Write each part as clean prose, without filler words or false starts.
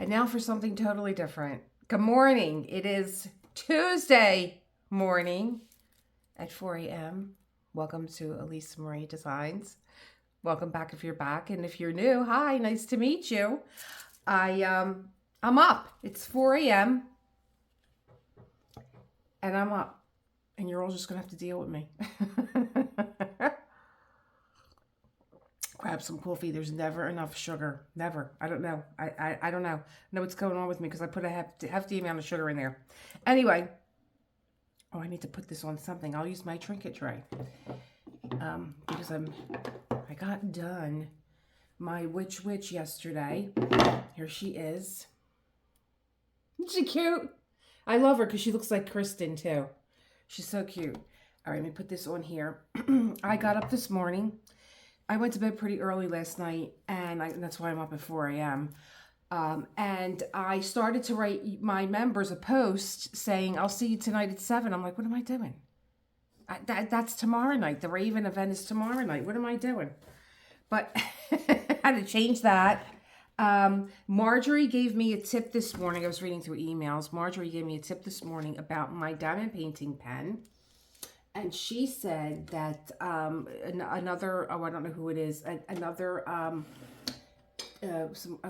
And now for something totally different. Good morning. It is Tuesday morning at 4 a.m. Welcome to Elisa Marie Designs. Welcome back if you're back. And if you're new, hi, nice to meet you. I'm up. It's 4 a.m. and I'm up. And you're all just gonna have to deal with me. Grab some coffee. There's never enough sugar. Never. I don't know. I don't know. I know what's going on with me because I put a hefty amount of sugar in there. Anyway. Oh, I need to put this on something. I'll use my trinket tray. Because I got done my witch yesterday. Here she is. Isn't she cute? I love her because she looks like Kristen too. She's so cute. All right, let me put this on here. I got up this morning. I went to bed pretty early last night, and that's why I'm up at 4 a.m. And I started to write my members a post saying, I'll see you tonight at 7. I'm like, what am I doing? That's tomorrow night. The Raven event is tomorrow night. What am I doing? But I had to change that. Marjorie gave me a tip this morning. I was reading through emails. Marjorie gave me a tip this morning about my diamond painting pen. And she said that another, oh, I don't know who it is, another, a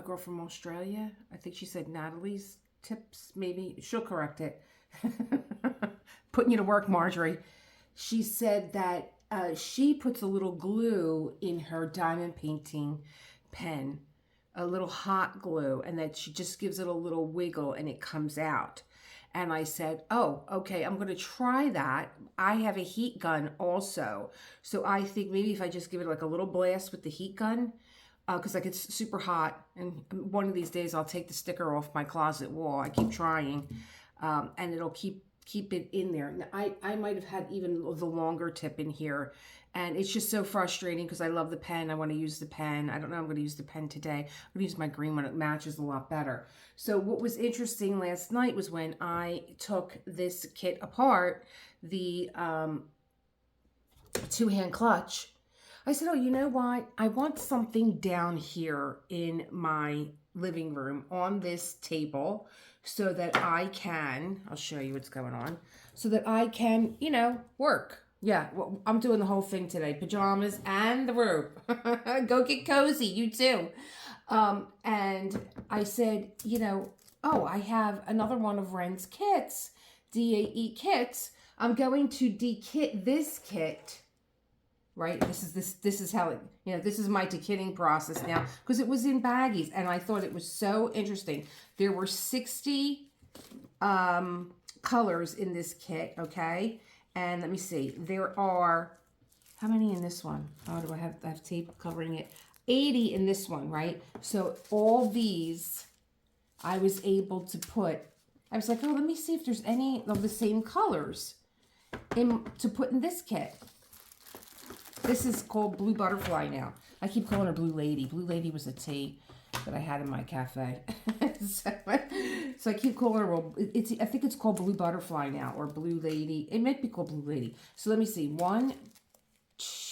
girl from Australia, I think she said Natalie's tips, maybe, she'll correct it. Putting you to work, Marjorie. She said that she puts a little glue in her diamond painting pen, a little hot glue, and that she just gives it a little wiggle and it comes out. And I said, oh, okay, I'm going to try that. I have a heat gun also. So I think maybe if I just give it like a little blast with the heat gun, because like it's super hot. And one of these days I'll take the sticker off my closet wall. I keep trying. And it'll keep it in there. Now, I might have had even the longer tip in here. And it's just so frustrating because I love the pen. I want to use the pen. I don't know. I'm going to use the pen today. I'm going to use my green one. It matches a lot better. So what was interesting last night was when I took this kit apart, the two-hand clutch. I said, oh, you know what? I want something down here in my living room on this table so that I can, I'll show you what's going on, so that I can, work. Yeah, well, I'm doing the whole thing today. Pajamas and the robe. Go get cozy, you too. And I said, oh, I have another one of Ren's kits, DAE kits. I'm going to dekit this kit, right? This is how it, this is my dekitting process now because it was in baggies and I thought it was so interesting. There were 60 colors in this kit, okay? And let me see, there are, how many in this one? Oh, do I have tape covering it? 80 in this one, right? So all these, I was able to put, I was like, oh, let me see if there's any of the same colors to put in this kit. This is called Blue Butterfly now. I keep calling her Blue Lady. Blue Lady was a tea that I had in my cafe. So I keep calling her, well, I think it's called Blue Butterfly now, or Blue Lady. It might be called Blue Lady. So let me see. 1,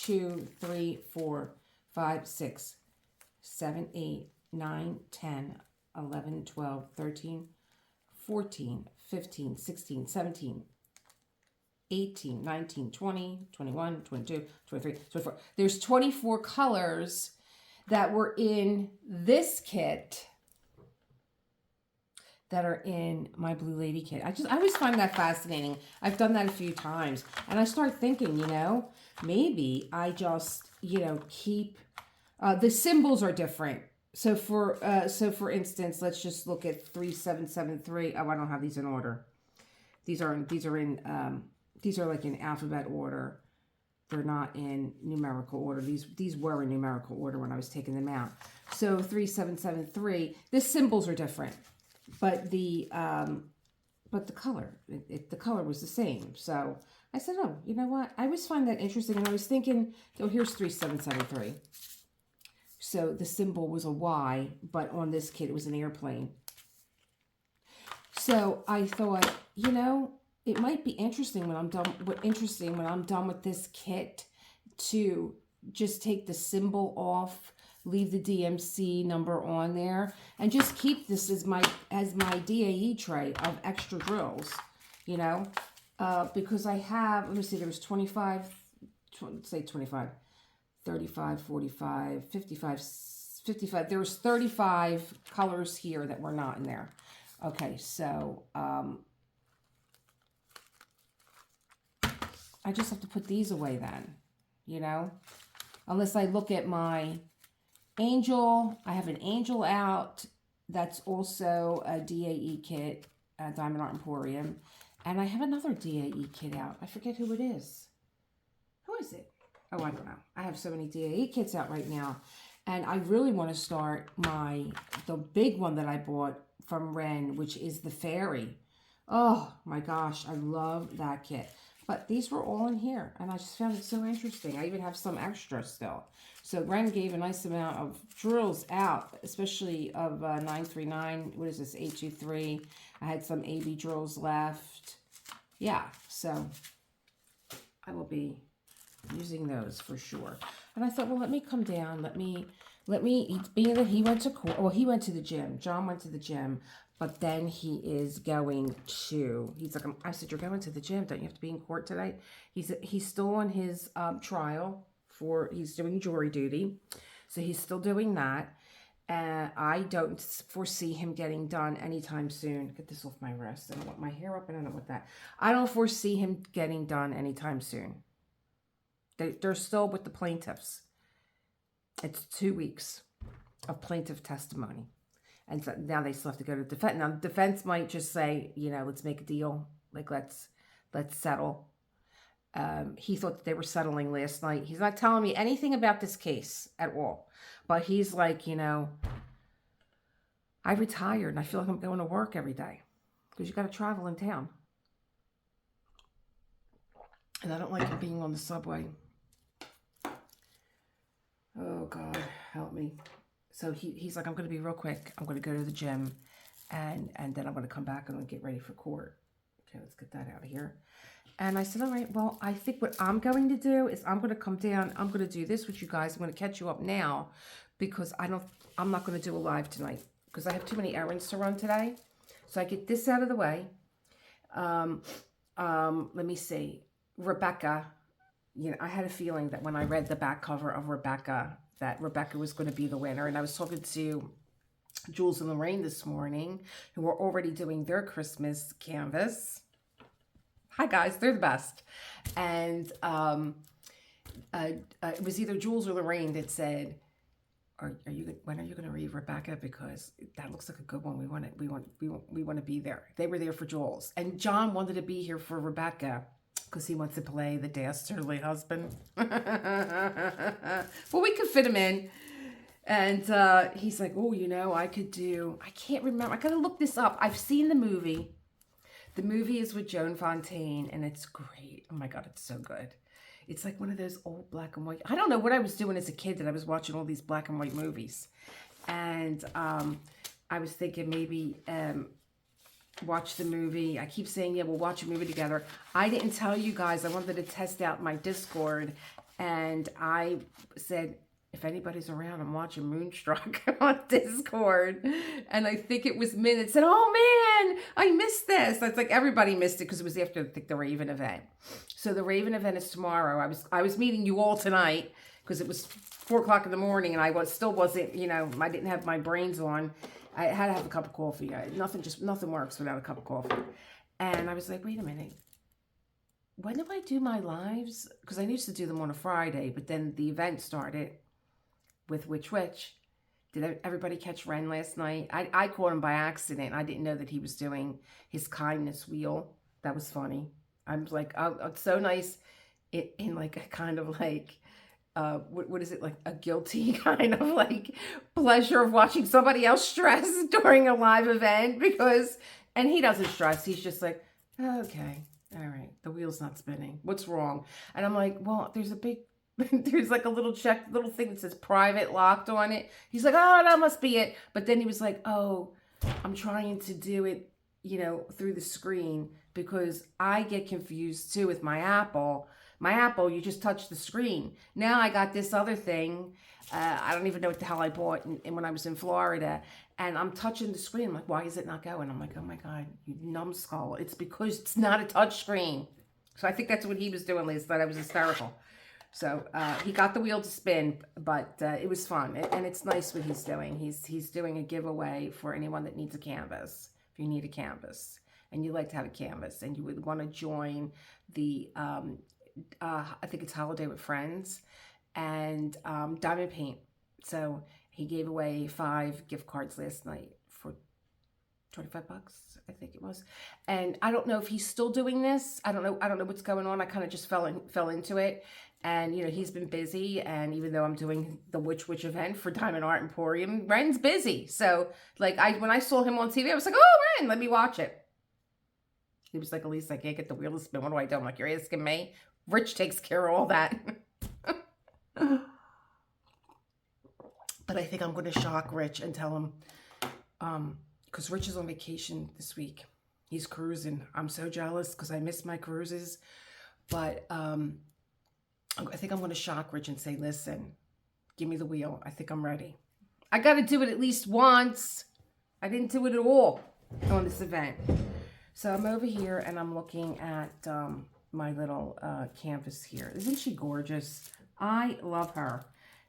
2, 3, 4, 5, 6, 7, 8, 9, 10, 11, 12, 13, 14, 15, 16, 17, 18, 19, 20, 21, 22, 23, 24. There's 24 colors that were in this kit that are in my Blue Lady kit. I always find that fascinating. I've done that a few times. And I start thinking, maybe I just, keep, the symbols are different. So for instance, let's just look at 3773. Oh, I don't have these in order. These are like in alphabet order. They're not in numerical order. These were in numerical order when I was taking them out. So 3773, the symbols are different, but the color, the color was the same. So I said, oh, you know what? I always find that interesting. And I was thinking, oh, here's 3773. So the symbol was a Y, but on this kit it was an airplane. So I thought, it might be interesting when I'm done with this kit to just take the symbol off leave the DMC number on there, and just keep this as my DAE tray of extra drills, you know, because I have, let me see, there was 25, say 25, 35, 45, 55, 55. There was 35 colors here that were not in there. Okay, so I just have to put these away then, you know, unless I look at my angel. I have an angel out that's also a DAE kit, Diamond Art Emporium, and I have another DAE kit out. I forget who it is. Who is it? Oh, I don't know. I have so many DAE kits out right now, and I really want to start the big one that I bought from Ren, which is the fairy. Oh my gosh, I love that kit. But these were all in here, and I just found it so interesting. I even have some extra still. So Ren gave a nice amount of drills out, especially of 939. What is this, 823? I had some AB drills left. Yeah, so I will be using those for sure. And I thought, well, let me come down. Let me, being that he went to court, well, he went to the gym. John went to the gym. But then he is going to, he's like, I said, you're going to the gym. Don't you have to be in court today? He's still on his trial he's doing jury duty. So he's still doing that. And I don't foresee him getting done anytime soon. Get this off my wrist. I don't want my hair up and I don't want that. I don't foresee him getting done anytime soon. They're still with the plaintiffs. It's 2 weeks of plaintiff testimony. And so now they still have to go to defense. Now, defense might just say, you know, let's make a deal. Like, let's settle. He thought they were settling last night. He's not telling me anything about this case at all. But he's like, you know, I retired and I feel like I'm going to work every day. Because you got to travel in town. And I don't like being on the subway. Oh, God, help me. So he's like, I'm going to be real quick. I'm going to go to the gym, and then I'm going to come back and I'm going to get ready for court. Okay, let's get that out of here. And I said, all right, well, I think what I'm going to do is I'm going to come down. I'm going to do this with you guys. I'm going to catch you up now because I'm not going to do a live tonight because I have too many errands to run today. So I get this out of the way. Let me see. Rebecca, you know, I had a feeling that when I read the back cover of Rebecca, that Rebecca was going to be the winner. And I was talking to Jules and Lorraine this morning, who were already doing their Christmas canvas. Hi, guys. They're the best. And it was either Jules or Lorraine that said, when are you going to read Rebecca? Because that looks like a good one. We want to be there. They were there for Jules. And John wanted to be here for Rebecca, because he wants to play the dastardly husband. Well, we could fit him in. And he's like, oh, you know, I can't remember. I got to look this up. I've seen the movie. The movie is with Joan Fontaine, and it's great. Oh, my God, it's so good. It's like one of those old black and white. I don't know what I was doing as a kid that I was watching all these black and white movies. And I was thinking maybe... watch the movie. I keep saying, yeah, we'll watch a movie together. I didn't tell you guys. I wanted to test out my Discord. And I said, if anybody's around, I'm watching Moonstruck on Discord. And I think it was Min that said, oh, man, I missed this. That's like everybody missed it because it was after, I think, the Raven event. So the Raven event is tomorrow. I was meeting you all tonight because it was 4 o'clock in the morning. And I still wasn't, you know, I didn't have my brains on. I had to have a cup of coffee. Nothing works without a cup of coffee. And I was like, wait a minute. When do I do my lives? Because I used to do them on a Friday, but then the event started with Witch. Did everybody catch Ren last night? I caught him by accident. I didn't know that he was doing his kindness wheel. That was funny. I was like, oh, it's so nice in like a kind of like... what is it, like a guilty kind of like pleasure of watching somebody else stress during a live event and he doesn't stress. He's just like, oh, okay, all right, the wheel's not spinning. What's wrong? And I'm like, well, there's there's like a little thing that says private locked on it. He's like, oh, that must be it. But then he was like, oh, I'm trying to do it, you know, through the screen because I get confused too with my Apple. My Apple, you just touch the screen. Now I got this other thing I don't even know what the hell I bought when I was in Florida. And I'm touching the screen. I'm like, why is it not going? I'm like, oh my God, you numbskull. It's because it's not a touch screen. So I think that's what he was doing, Liz. Thought I was hysterical. So he got the wheel to spin, but it was fun. And it's nice what he's doing. He's doing a giveaway for anyone that needs a canvas. If you need a canvas and you like to have a canvas and you would want to join the, I think it's Holiday with Friends and Diamond Paint. So he gave away 5 gift cards last night for 25 bucks, I think it was. And I don't know if he's still doing this. I don't know what's going on. I kind of just fell into it. And, you know, he's been busy. And even though I'm doing the Witch event for Diamond Art Emporium, Ren's busy. So, like, when I saw him on TV, I was like, oh, Ren, let me watch it. He was like, Elisa, I can't get the wheel to spin. What do I do? I'm like, you're asking me? Rich takes care of all that. But I think I'm going to shock Rich and tell him, because Rich is on vacation this week. He's cruising. I'm so jealous because I miss my cruises. But I think I'm going to shock Rich and say, listen, give me the wheel. I think I'm ready. I got to do it at least once. I didn't do it at all on this event. So I'm over here and I'm looking at my little canvas here. Isn't she gorgeous? I love her.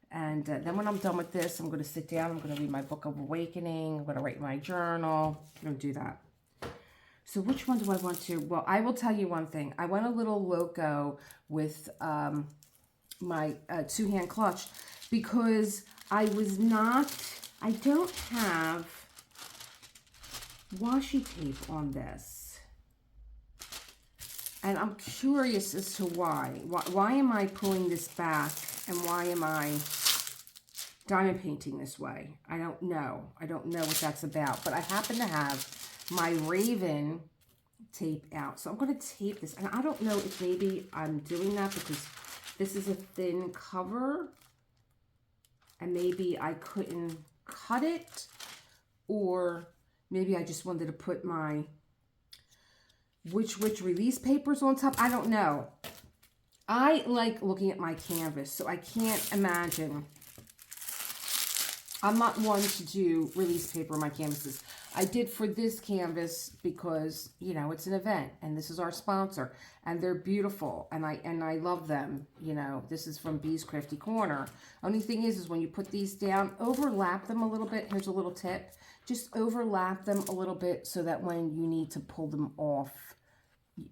And then when I'm done with this, I'm going to sit down. I'm going to read my Book of Awakening. I'm going to write my journal. I'm going to do that. So which one do I want to? Well, I will tell you one thing. I went a little loco with my two-hand clutch because I don't have washi tape on this. And I'm curious as to why. Why am I pulling this back and why am I diamond painting this way? I don't know. I don't know what that's about. But I happen to have my Raven tape out. So I'm going to tape this. And I don't know if maybe I'm doing that because this is a thin cover. And maybe I couldn't cut it. Or maybe I just wanted to put my which release papers on top. I don't know. I like looking at my canvas, so I can't imagine. I'm not one to do release paper on my canvases. I did for this canvas because, you know, it's an event and this is our sponsor and they're beautiful and I love them. You know, this is from Bee's Crafty Corner. Only thing is when you put these down, overlap them a little bit. Here's a little tip. Just overlap them a little bit so that when you need to pull them off,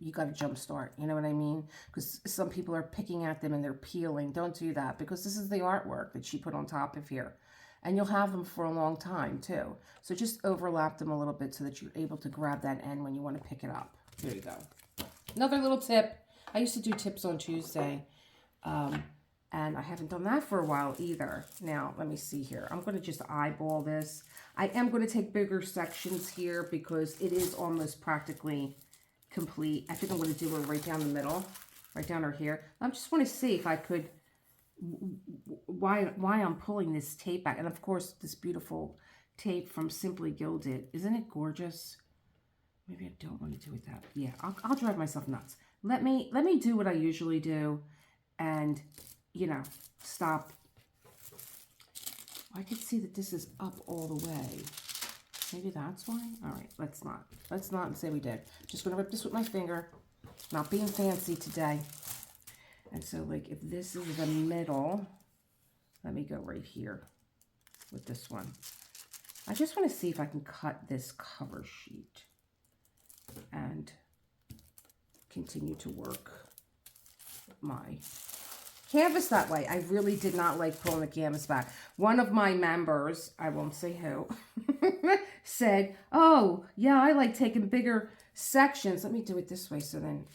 you got to jump start. You know what I mean? Because some people are picking at them and they're peeling. Don't do that because this is the artwork that she put on top of here. And you'll have them for a long time too. So just overlap them a little bit so that you're able to grab that end when you want to pick it up. There you go. Another little tip. I used to do tips on Tuesday. And I haven't done that for a while either. Now, let me see here. I'm going to just eyeball this. I am going to take bigger sections here because it is almost practically complete. I think I'm going to do her right down the middle, right down her here. I just want to see if I could, why I'm pulling this tape back. And of course, this beautiful tape from Simply Gilded. Isn't it gorgeous? Maybe I don't want to do it that. Yeah, I'll drive myself nuts. Let me do what I usually do and, you know, stop. I can see that this is up all the way. Maybe that's why. All right, let's not and say we did. Just gonna rip this with my finger. Not being fancy today. And so, like, if this is the middle, let me go right here with this one. I just want to see if I can cut this cover sheet and continue to work my canvas that way. I really did not like pulling the canvas back. One of my members, I won't say who, said, oh, yeah, I like taking bigger sections. Let me do it this way so then,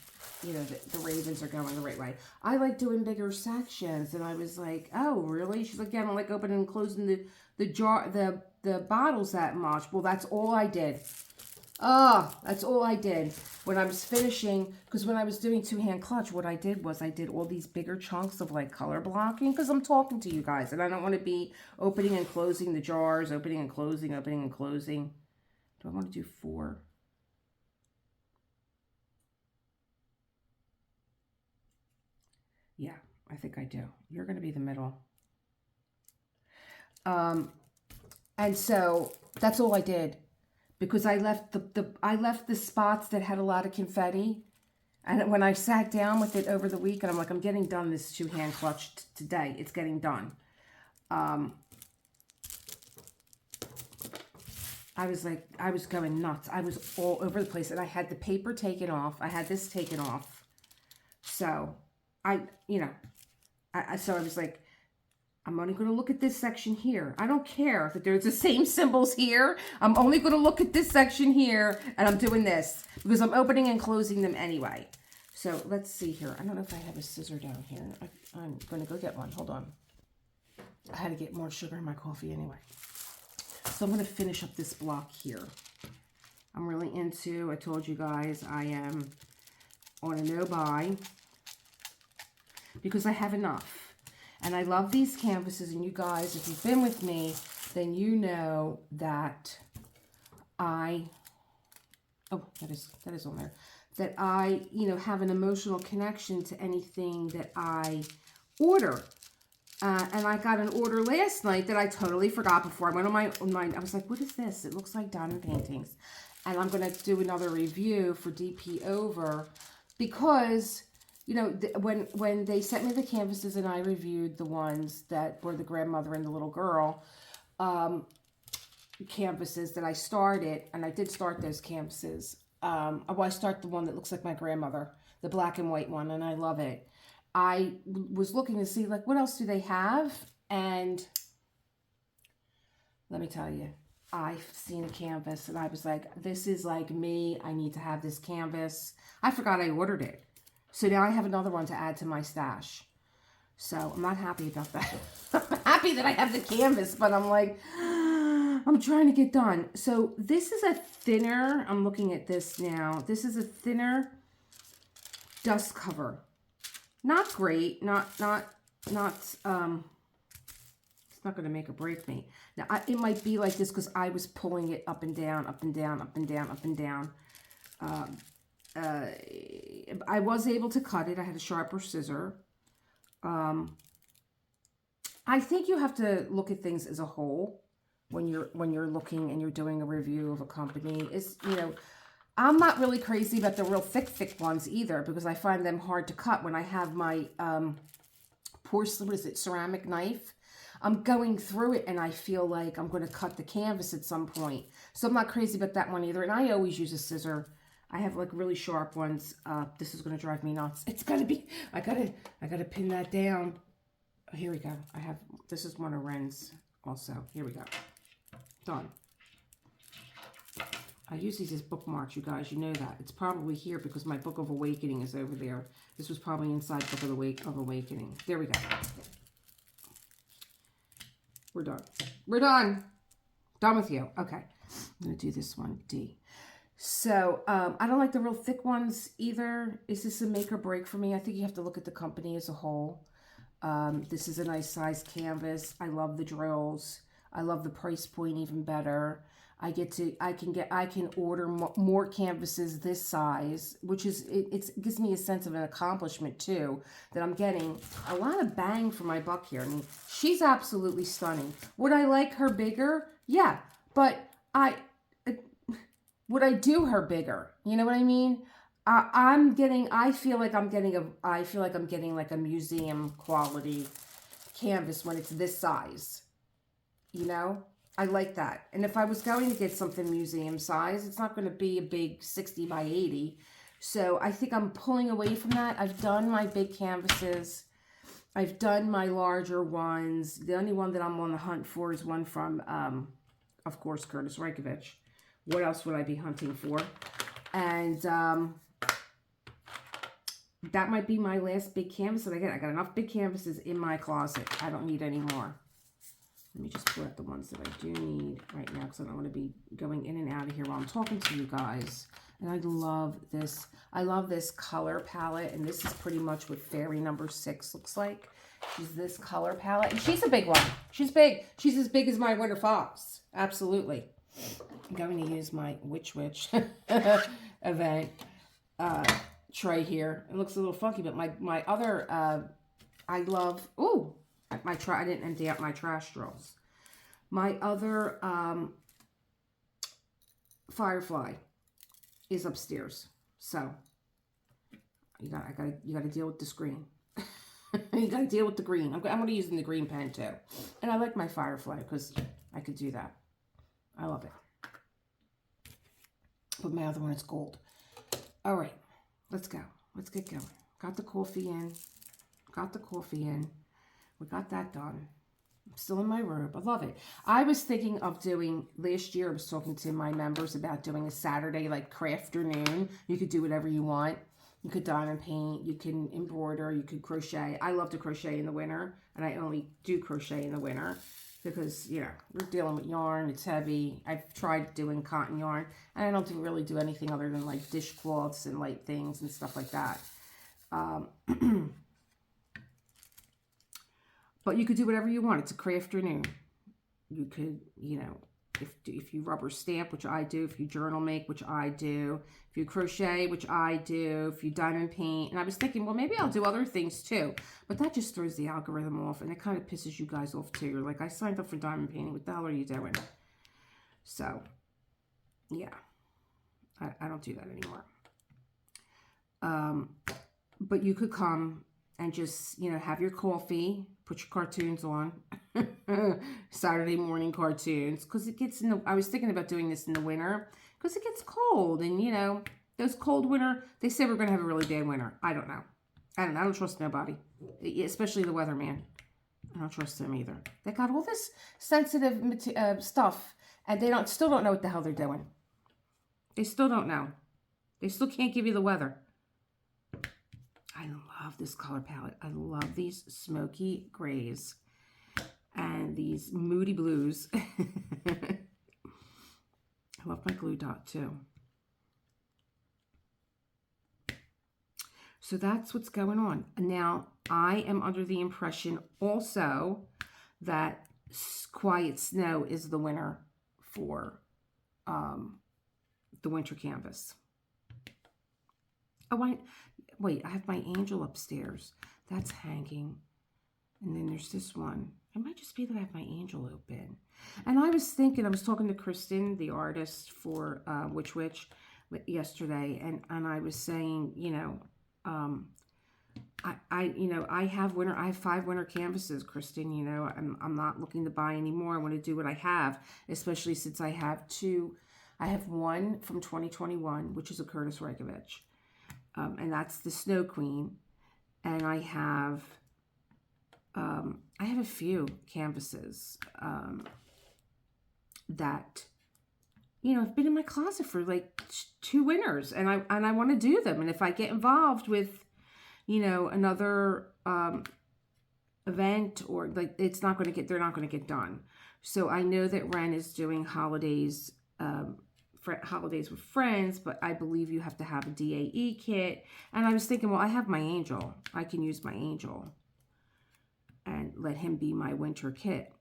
you know, the ravens are going the right way. I like doing bigger sections. And I was like, oh, really? She's like, yeah, I don't like opening and closing the bottles that much. Well, that's all I did. Oh, that's all I did when I was finishing, because when I was doing two-hand clutch, what I did was I did all these bigger chunks of like color blocking because I'm talking to you guys and I don't want to be opening and closing the jars, opening and closing, opening and closing. Do I want to do 4? Yeah, I think I do. You're going to be the middle. And so that's all I did, because I left I left the spots that had a lot of confetti. And when I sat down with it over the week, and I'm like, I'm getting done this 2-hand clutch today. It's getting done. I was like, I was going nuts. I was all over the place, and I had the paper taken off. I had this taken off. So so I was like, I'm only going to look at this section here. I don't care that there's the same symbols here. I'm only going to look at this section here, and I'm doing this because I'm opening and closing them anyway. So let's see here. I don't know if I have a scissor down here. I'm going to go get one. Hold on. I had to get more sugar in my coffee anyway. So I'm going to finish up this block here. I'm really into, I told you guys, I am on a no-buy because I have enough. And I love these canvases, and you guys, if you've been with me, then you know that that is on there, that I, have an emotional connection to anything that I order. And I got an order last night that I totally forgot before I went on my I was like, what is this? It looks like diamond paintings. And I'm going to do another review for DP Over because, when they sent me the canvases and I reviewed the ones that were the grandmother and the little girl canvases that I started, and I did start those canvases. I start the one that looks like my grandmother, the black and white one, and I love it. I was looking to see, what else do they have? And let me tell you, I've seen a canvas, and I was like, this is like me. I need to have this canvas. I forgot I ordered it. So now I have another one to add to my stash. So I'm not happy about that. I'm happy that I have the canvas, but I'm like, I'm trying to get done. So this is a thinner, I'm looking at this now. This is a thinner dust cover. Not great, it's not going to make or break me. Now, it might be like this because I was pulling it up and down, up and down, up and down, up and down. I was able to cut it. I had a sharper scissor. I think you have to look at things as a whole when you're looking and you're doing a review of a company. I'm not really crazy about the real thick ones either because I find them hard to cut when I have my ceramic knife. I'm going through it and I feel like I'm going to cut the canvas at some point. So I'm not crazy about that one either. And I always use a scissor. I have really sharp ones. This is going to drive me nuts. It's going to be, I gotta pin that down. Oh, here we go. This is one of Ren's also. Here we go. Done. I use these as bookmarks, you guys. You know that. It's probably here because my Book of Awakening is over there. This was probably inside Book of Awakening. There we go. We're done. We're done. Done with you. Okay. I'm going to do this one, D. So, I don't like the real thick ones either. Is this a make or break for me? I think you have to look at the company as a whole. This is a nice size canvas. I love the drills. I love the price point even better. I can order more canvases this size, which is, it gives me a sense of an accomplishment too, that I'm getting a lot of bang for my buck here. I mean, she's absolutely stunning. Would I like her bigger? Yeah, but would I do her bigger? You know what I mean? I feel like I'm getting like a museum quality canvas when it's this size, I like that. And if I was going to get something museum size, it's not going to be a big 60 by 80. So I think I'm pulling away from that. I've done my big canvases. I've done my larger ones. The only one that I'm on the hunt for is one from, of course, Curtis Reykjavik. What else would I be hunting for? And that might be my last big canvas that I get. I got enough big canvases in my closet. I don't need any more. Let me just pull out the ones that I do need right now because I don't want to be going in and out of here while I'm talking to you guys. And I love this. I love this color palette. And this is pretty much what Fairy number 6 looks like. She's this color palette. And she's a big one. She's big. She's as big as my Winter Fox. Absolutely. I'm going to use my Witch event tray here. It looks a little funky, but my other, I love, ooh. I didn't empty out my trash drawers. My other Firefly is upstairs. So you gotta deal with the screen. You gotta deal with the green. I'm gonna use the green pen too. And I like my Firefly because I could do that. I love it. But my other one is gold. All right, let's go. Let's get going. Got the coffee in. Got the coffee in. We got that done. I'm still in my robe. I love it. I was thinking of doing, last year I was talking to my members about doing a Saturday like craft afternoon. You could do whatever you want. You could diamond paint. You can embroider. You could crochet. I love to crochet in the winter. And I only do crochet in the winter. Because, you know, we're dealing with yarn. It's heavy. I've tried doing cotton yarn. And I don't really do anything other than like dishcloths and light things and stuff like that. But you could do whatever you want. It's a craft afternoon. You could, you know, if you rubber stamp, which I do. If you journal make, which I do. If you crochet, which I do. If you diamond paint. And I was thinking, well, maybe I'll do other things too. But that just throws the algorithm off. And it kind of pisses you guys off too. You're like, I signed up for diamond painting. What the hell are you doing? So, yeah. I don't do that anymore. But you could come and just, you know, have your coffee. Put your cartoons on. Saturday morning cartoons. Because it gets in the... I was thinking about doing this in the winter. Because it gets cold. And, you know, those cold winter... They say we're going to have a really bad winter. I don't know. I don't trust nobody. Especially the weatherman. I don't trust them either. They got all this sensitive stuff. And they still don't know what the hell they're doing. They still don't know. They still can't give you the weather. I love this color palette. I love these smoky grays and these moody blues. I love my glue dot too. So that's what's going on. Now, I am under the impression also that Quiet Snow is the winner for the winter canvas. Oh, wait, I have my angel upstairs. That's hanging. And then there's this one. It might just be that I have my angel open. And I was thinking, I was talking to Kristen, the artist for Witch yesterday, and I was saying, you know, I have 5 winter canvases, Kristen. You know, I'm not looking to buy anymore. I want to do what I have, especially since I have 2. I have one from 2021, which is a Curtis Regovich. And that's the Snow Queen. And I have a few canvases that, you know, have been in my closet for like 2 winters, and I want to do them. And if I get involved with, you know, another event, or like, they're not going to get done. So I know that Ren is doing holidays. Holidays with friends, but I believe you have to have a DAE kit. And I was thinking, well, I have my angel. I can use my angel and let him be my winter kit.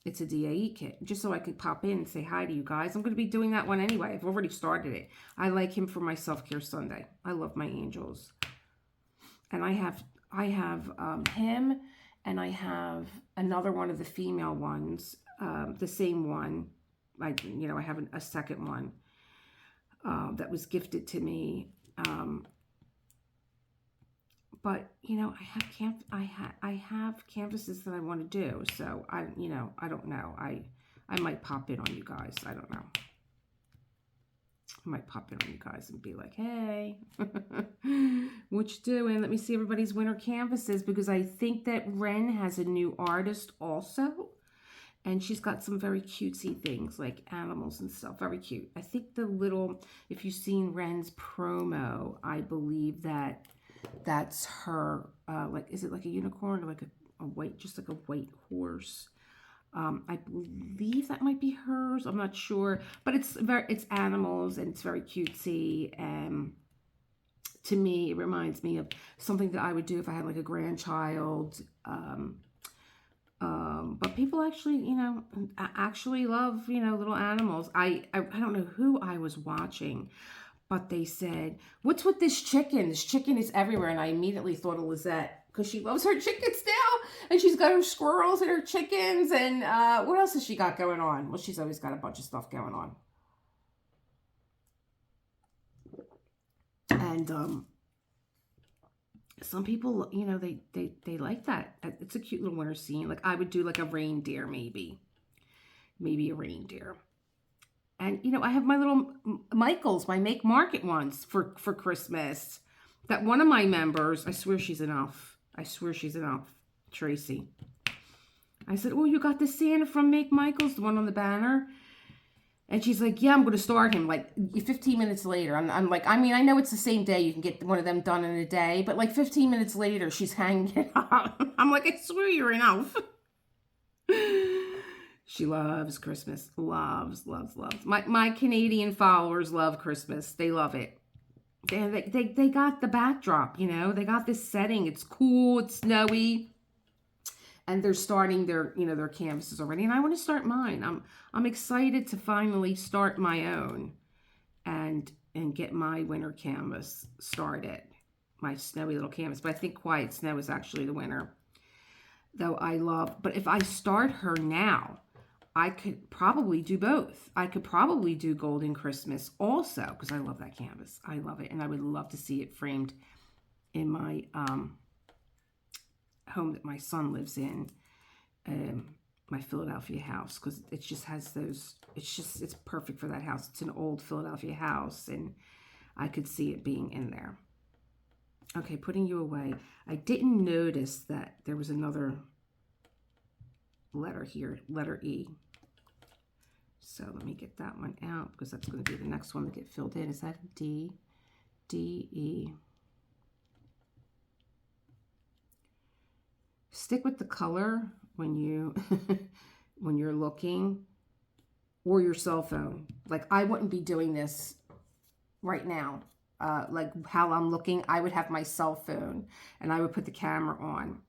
It's a DAE kit, just so I could pop in and say hi to you guys. I'm going to be doing that one anyway. I've already started it. I like him for my self-care Sunday. I love my angels. And I have him, and I have another one of the female ones, the same one. I have a second one that was gifted to me. But, you know, I have canvases that I want to do. So I don't know. I might pop in on you guys. I don't know. I might pop in on you guys and be like, hey, what you doing? Let me see everybody's winter canvases, because I think that Ren has a new artist also. And she's got some very cutesy things, like animals and stuff. Very cute. I think if you've seen Ren's promo, I believe that's her, is it like a unicorn or like a white, just like a white horse? I believe that might be hers. I'm not sure. But it's animals, and it's very cutesy. And to me, it reminds me of something that I would do if I had like a grandchild. But people actually, love, little animals. I don't know who I was watching, but they said, what's with this chicken? This chicken is everywhere. And I immediately thought of Lisette. because she loves her chickens now. And she's got her squirrels and her chickens. And what else has she got going on? Well, she's always got a bunch of stuff going on. And some people, you know, they like that. It's a cute little winter scene. Like I would do like a reindeer, maybe a reindeer. And, you know, I have my little Michaels, my Make Market ones for Christmas. That one of my members, I swear she's enough. I swear she's enough. Tracy. I said, oh, you got the Santa from Make Michaels, the one on the banner? And she's like, yeah, I'm going to start him. Like 15 minutes later, I'm like, I mean, I know it's the same day. You can get one of them done in a day. But like 15 minutes later, she's hanging it up. I'm like, I swear you're enough. She loves Christmas. Loves. My Canadian followers love Christmas. They love it. They got the backdrop, you know. They got this setting. It's cool. It's snowy. And they're starting their, you know, their canvases already. And I want to start mine. I'm excited to finally start my own and get my winter canvas started. My snowy little canvas. But I think Quiet Snow is actually the winner. Though I love, but if I start her now, I could probably do both. I could probably do Golden Christmas also, because I love that canvas. I love it, and I would love to see it framed in my home that my son lives in, my Philadelphia house, because it just has those, it's perfect for that house. It's an old Philadelphia house, and I could see it being in there. Okay, putting you away. I didn't notice that there was another letter here, letter E. So let me get that one out because that's going to be the next one to get filled in. Is that D? D, E. Stick with the color when you when you're looking, or your cell phone. Like I wouldn't be doing this right now. Like how I'm looking, I would have my cell phone and I would put the camera on.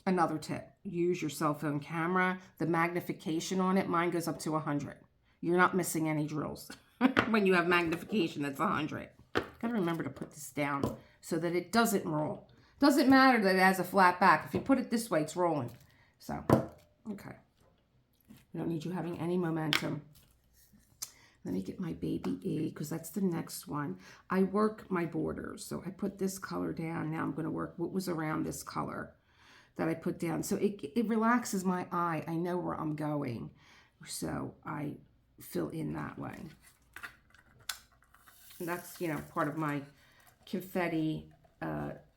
Another tip, use your cell phone camera. The magnification on it, mine goes up to 100. You're not missing any drills. When you have magnification, that's 100. Gotta remember to put this down so that it doesn't roll. Doesn't matter that it has a flat back. If you put it this way, it's rolling. So, okay. We don't need you having any momentum. Let me get my baby E, because that's the next one. I work my borders. So I put this color down. Now I'm going to work what was around this color that I put down. So it relaxes my eye. I know where I'm going. So I fill in that way. And that's, you know, part of my confetti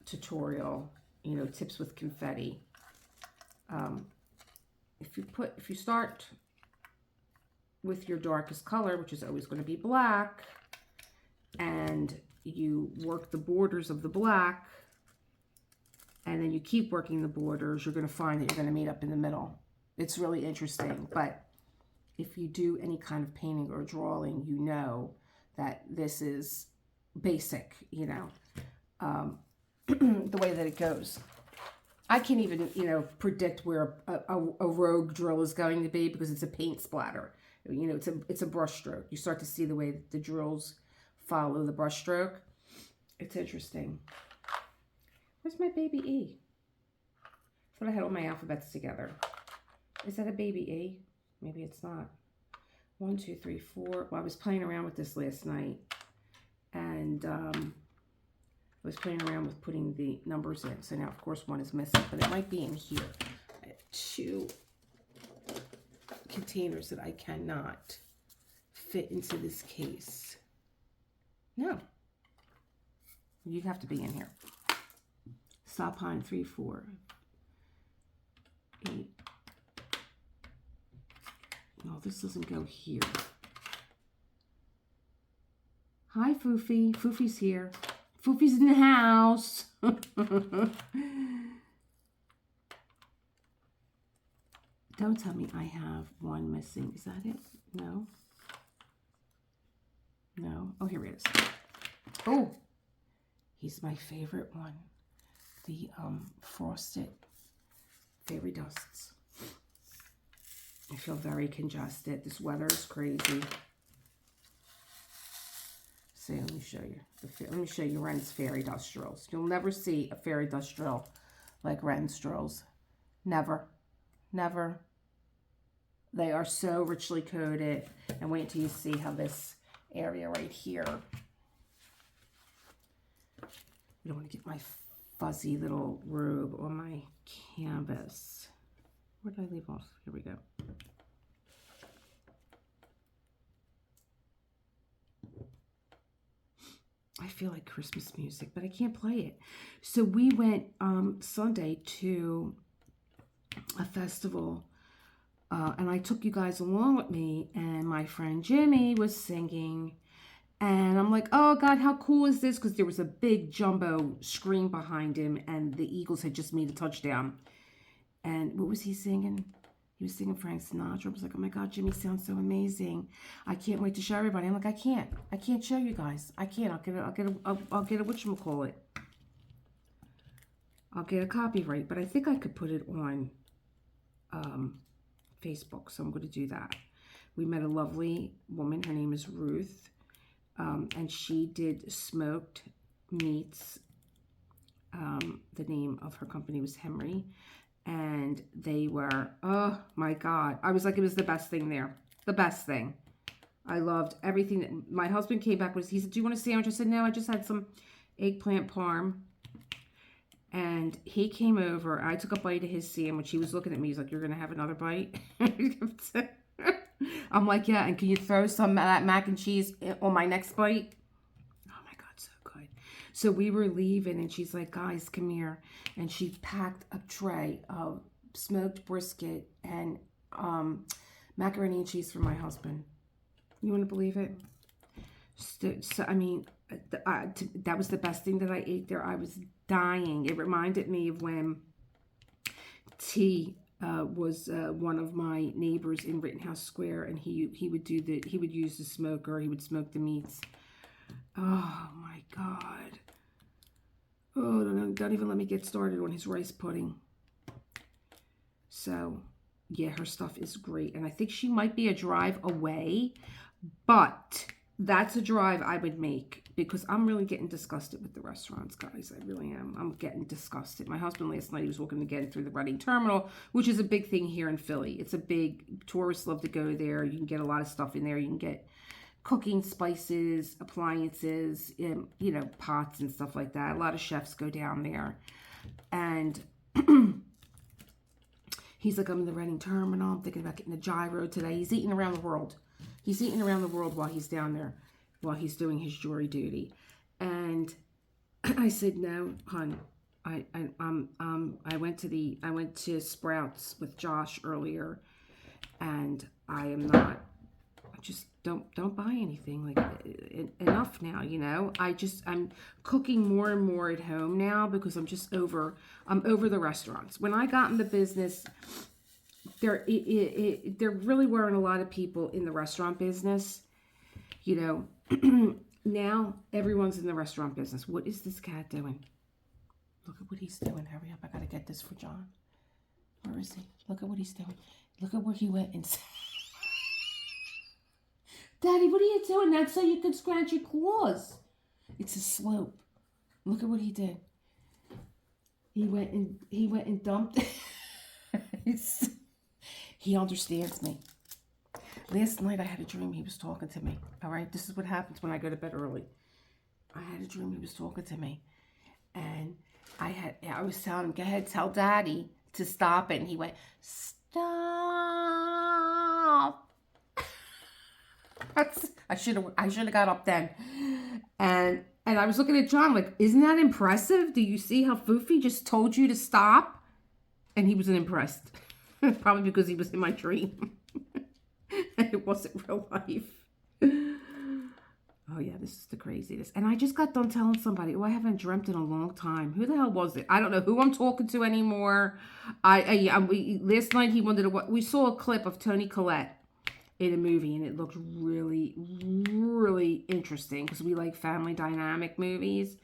tutorial, you know, tips with confetti. If you start with your darkest color, which is always going to be black, and you work the borders of the black, and then you keep working the borders, you're going to find that you're going to meet up in the middle. It's really interesting. But if you do any kind of painting or drawing, you know that this is basic, you know, the way that it goes. I can't even, you know, predict where a rogue drill is going to be because it's a paint splatter. You know, it's a brush stroke. You start to see the way that the drills follow the brush stroke. It's interesting. Where's my baby E? I thought I had all my alphabets together. Is that a baby E? Maybe it's not. 1, 2, 3, 4. Well, I was playing around with this last night. And I was playing around with putting the numbers in. So now, of course, one is missing. But it might be in here. I have 2 containers that I cannot fit into this case. No. You have to be in here. Stop pine 3, 4, 8. No, this doesn't go here. Hi, Foofy. Foofy's here. Foofy's in the house. Don't tell me I have one missing. Is that it? No. No. Oh, here it is. Oh, he's my favorite one. The frosted fairy dusts. I feel very congested. This weather is crazy. See, let me show you. Let me show you Ren's fairy dust drills. You'll never see a fairy dust drill like Renstrels. Never. Never. They are so richly coated. And wait until you see how this area right here. I don't want to get my fuzzy little robe on my canvas. Where did I leave off? Here we go. I feel like Christmas music, but I can't play it. So we went Sunday to a festival, and I took you guys along with me, and my friend Jimmy was singing, and I'm like, oh God, how cool is this? Because there was a big jumbo screen behind him, and the Eagles had just made a touchdown. And what was he singing? He was singing Frank Sinatra. I was like, oh my God, Jimmy sounds so amazing. I can't wait to show everybody. I'm like, I can't show you guys. I can't. I'll get a whatchamacallit. I'll get a copyright, but I think I could put it on Facebook, so I'm going to do that. We met a lovely woman. Her name is Ruth, and she did smoked meats. The name of her company was Henry. And they were, oh my God. I was like, it was the best thing there. The best thing. I loved everything. My husband came back with, he said, do you want a sandwich? I said, no, I just had some eggplant parm. And he came over. I took a bite of his sandwich. He was looking at me. He's like, you're going to have another bite? I'm like, yeah. And can you throw some of that mac and cheese on my next bite? So we were leaving, and she's like, guys, come here. And she packed a tray of smoked brisket and macaroni and cheese for my husband. You want to believe it? So I mean, that was the best thing that I ate there. I was dying. It reminded me of when T was one of my neighbors in Rittenhouse Square, and he would use the smoker. He would smoke the meats. Oh my God. Oh, don't even let me get started on his rice pudding. So, yeah, her stuff is great. And I think she might be a drive away, but that's a drive I would make because I'm really getting disgusted with the restaurants, guys. I really am. I'm getting disgusted. My husband last night, he was walking again through the Reading Terminal, which is a big thing here in Philly. It's a big, tourists love to go there. You can get a lot of stuff in there. You can get cooking spices, appliances, you know, pots and stuff like that. A lot of chefs go down there. And he's like, I'm in the Reading Terminal. I'm thinking about getting a gyro today. He's eating around the world. He's eating around the world while he's down there, while he's doing his jury duty. And I said, no, hon. I went to Sprouts with Josh earlier, and I am not. Just don't buy anything. Like, enough now, you know. I'm cooking more and more at home now because I'm over the restaurants. When I got in the business, there really weren't a lot of people in the restaurant business, you know. Now everyone's in the restaurant business. What is this cat doing? Look at what he's doing. Hurry up, I gotta get this for John. Where is he? Look at what he's doing. Look at where he went and Daddy, what are you doing? That's so you can scratch your claws. It's a slope. Look at what he did. He went and dumped. He understands me. Last night I had a dream he was talking to me. All right, this is what happens when I go to bed early. I had a dream he was talking to me, and I was telling him, go ahead, tell Daddy to stop it, and he went, stop. I should have got up then. And I was looking at John like, isn't that impressive? Do you see how Foofy just told you to stop? And he wasn't impressed. Probably because he was in my dream. And it wasn't real life. Oh yeah, this is the craziest. And I just got done telling somebody, oh, I haven't dreamt in a long time. Who the hell was it? I don't know who I'm talking to anymore. Last night he wanted to. We saw a clip of Toni Collette in a movie, and it looked really, really interesting because we like family dynamic movies.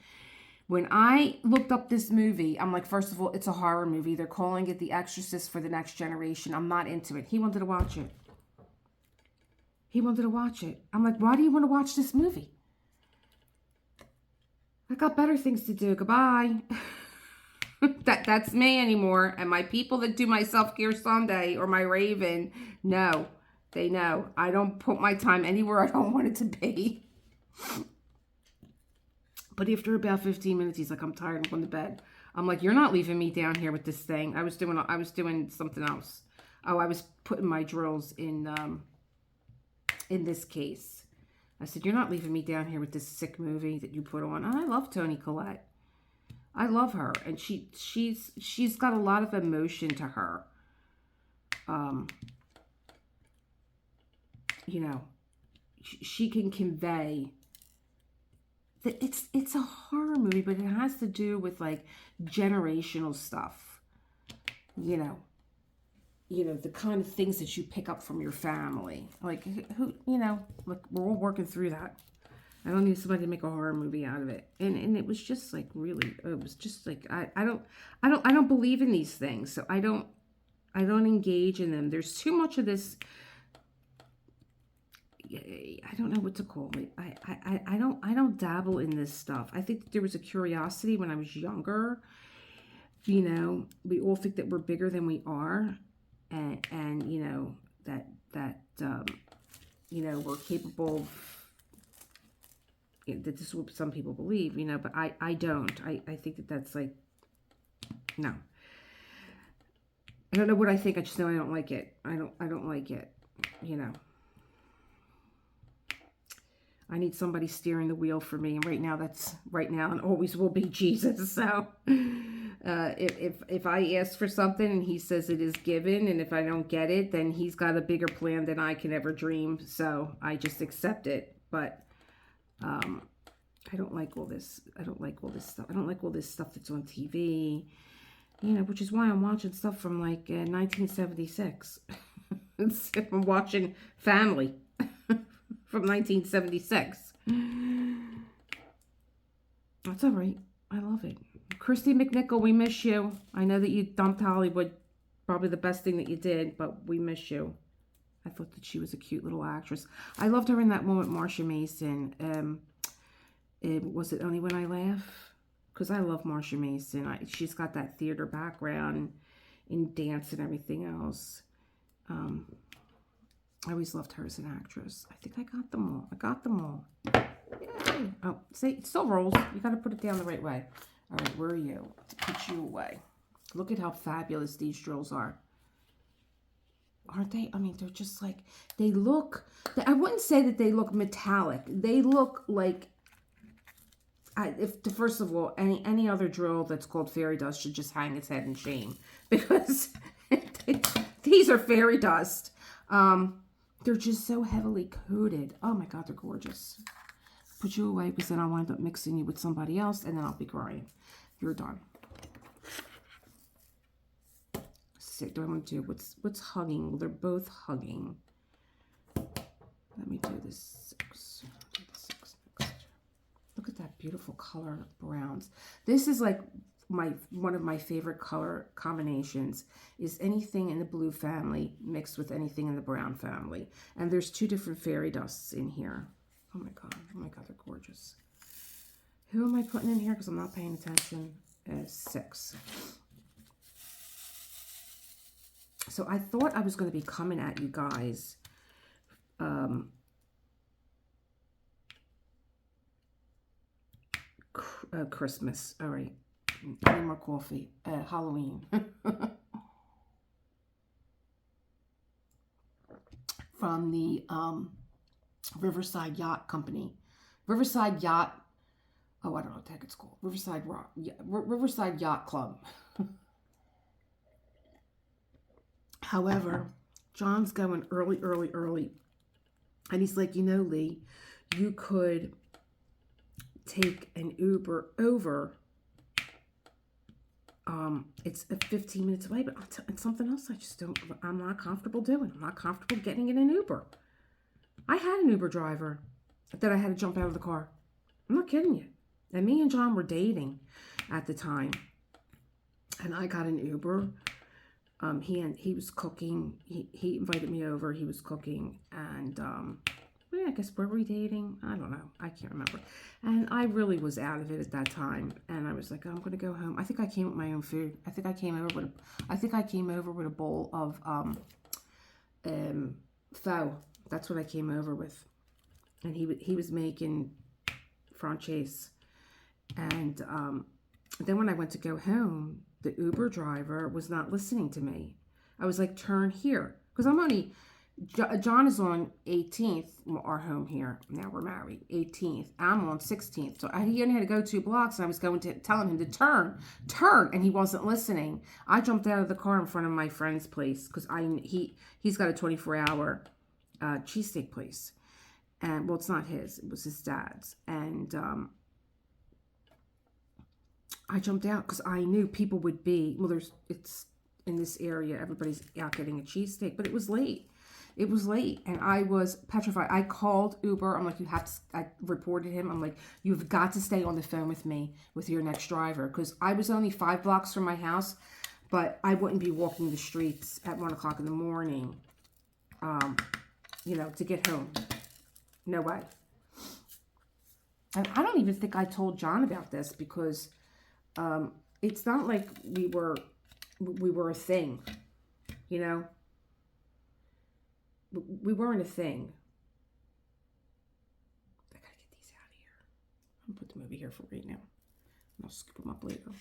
When I looked up this movie, I'm like, first of all, it's a horror movie. They're calling it The Exorcist for the next generation. I'm not into it. He wanted to watch it. I'm like, why do you want to watch this movie? I got better things to do. Goodbye. That's me anymore. And my people that do my self-care Sunday or my Raven, no, they know. I don't put my time anywhere I don't want it to be. But after about 15 minutes, he's like, I'm tired, I'm going to bed. I'm like, you're not leaving me down here with this thing. I was doing something else. Oh, I was putting my drills in this case. I said, you're not leaving me down here with this sick movie that you put on. And I love Toni Collette. I love her, and she's got a lot of emotion to her. You know, she can convey that it's a horror movie, but it has to do with like generational stuff. You know, the kind of things that you pick up from your family. Like who, look, we're all working through that. I don't need somebody to make a horror movie out of it. And it was just like really, it was just like, I don't believe in these things. So I don't engage in them. There's too much of this. I don't know what to call it. I don't dabble in this stuff. I think there was a curiosity when I was younger. We all think that we're bigger than we are. And that we're capable of, that this is what some people believe, but I don't. I think that that's like, no. I don't know what I think. I just know I don't like it. I don't like it, I need somebody steering the wheel for me. And right now and always will be Jesus. So if I ask for something and he says it is given, and if I don't get it, then he's got a bigger plan than I can ever dream. So I just accept it. But I don't like all this. I don't like all this stuff. I don't like all this stuff that's on TV, which is why I'm watching stuff from like 1976. I'm watching Family from 1976. That's all right. I love it. Christy McNichol, we miss you. I know that you dumped Hollywood. Probably the best thing that you did, but we miss you. I thought that she was a cute little actress. I loved her in that one with Marsha Mason. Was it Only When I Laugh? Because I love Marsha Mason. She's got that theater background in dance and everything else. I always loved her as an actress. I think I got them all. Yay. Oh, see, it still rolls. You got to put it down the right way. All right, where are you? To put you away. Look at how fabulous these drills are. Aren't they? I mean, they're just like, they look, I wouldn't say that they look metallic. They look like, first of all, any other drill that's called fairy dust should just hang its head in shame. Because these are fairy dust. They're just so heavily coated. Oh my God, they're gorgeous. Put you away because then I'll wind up mixing you with somebody else and then I'll be crying. You're done. Do I want to do what's hugging? Well, they're both hugging. Let me do this 6. Next. Look at that beautiful color browns. This is like one of my favorite color combinations is anything in the blue family mixed with anything in the brown family. And there's 2 different fairy dusts in here. Oh my God, they're gorgeous. Who am I putting in here? Because I'm not paying attention. 6. So I thought I was going to be coming at you guys. Christmas. All right. I need more coffee. Halloween. From the Riverside Yacht Company. Riverside Yacht. Oh, I don't know what the heck it's called. Riverside Yacht Club. However, John's going early. And he's like, Lee, you could take an Uber over. It's 15 minutes away, but it's something else I'm not comfortable doing. I'm not comfortable getting in an Uber. I had an Uber driver that I had to jump out of the car. I'm not kidding you. And me and John were dating at the time. And I got an Uber. He was cooking. He invited me over. He was cooking. And Well, I guess were we dating? I don't know. I can't remember. And I really was out of it at that time. And I was like, oh, I'm going to go home. I think I came with my own food. I think I came over with a bowl of pho. That's what I came over with. And he was making franchise. And then when I went to go home, the Uber driver was not listening to me. I was like, turn here. Because I'm only... John is on 18th, our home here. Now we're married. 18th. I'm on 16th. So he only had to go 2 blocks, and I was going to telling him to turn, and he wasn't listening. I jumped out of the car in front of my friend's place because he's got a 24-hour cheesesteak place, and well, it's not his. It was his dad's, and I jumped out because I knew people would be it's in this area. Everybody's out getting a cheesesteak, but it was late. It was late, and I was petrified. I called Uber. I'm like, I reported him. I'm like, you've got to stay on the phone with me with your next driver, because I was only 5 blocks from my house, but I wouldn't be walking the streets at 1 o'clock in the morning, to get home. No way. And I don't even think I told John about this, because it's not like we were a thing, We weren't a thing. I gotta get these out of here. I'm gonna put them over here for right now. I'll scoop them up later.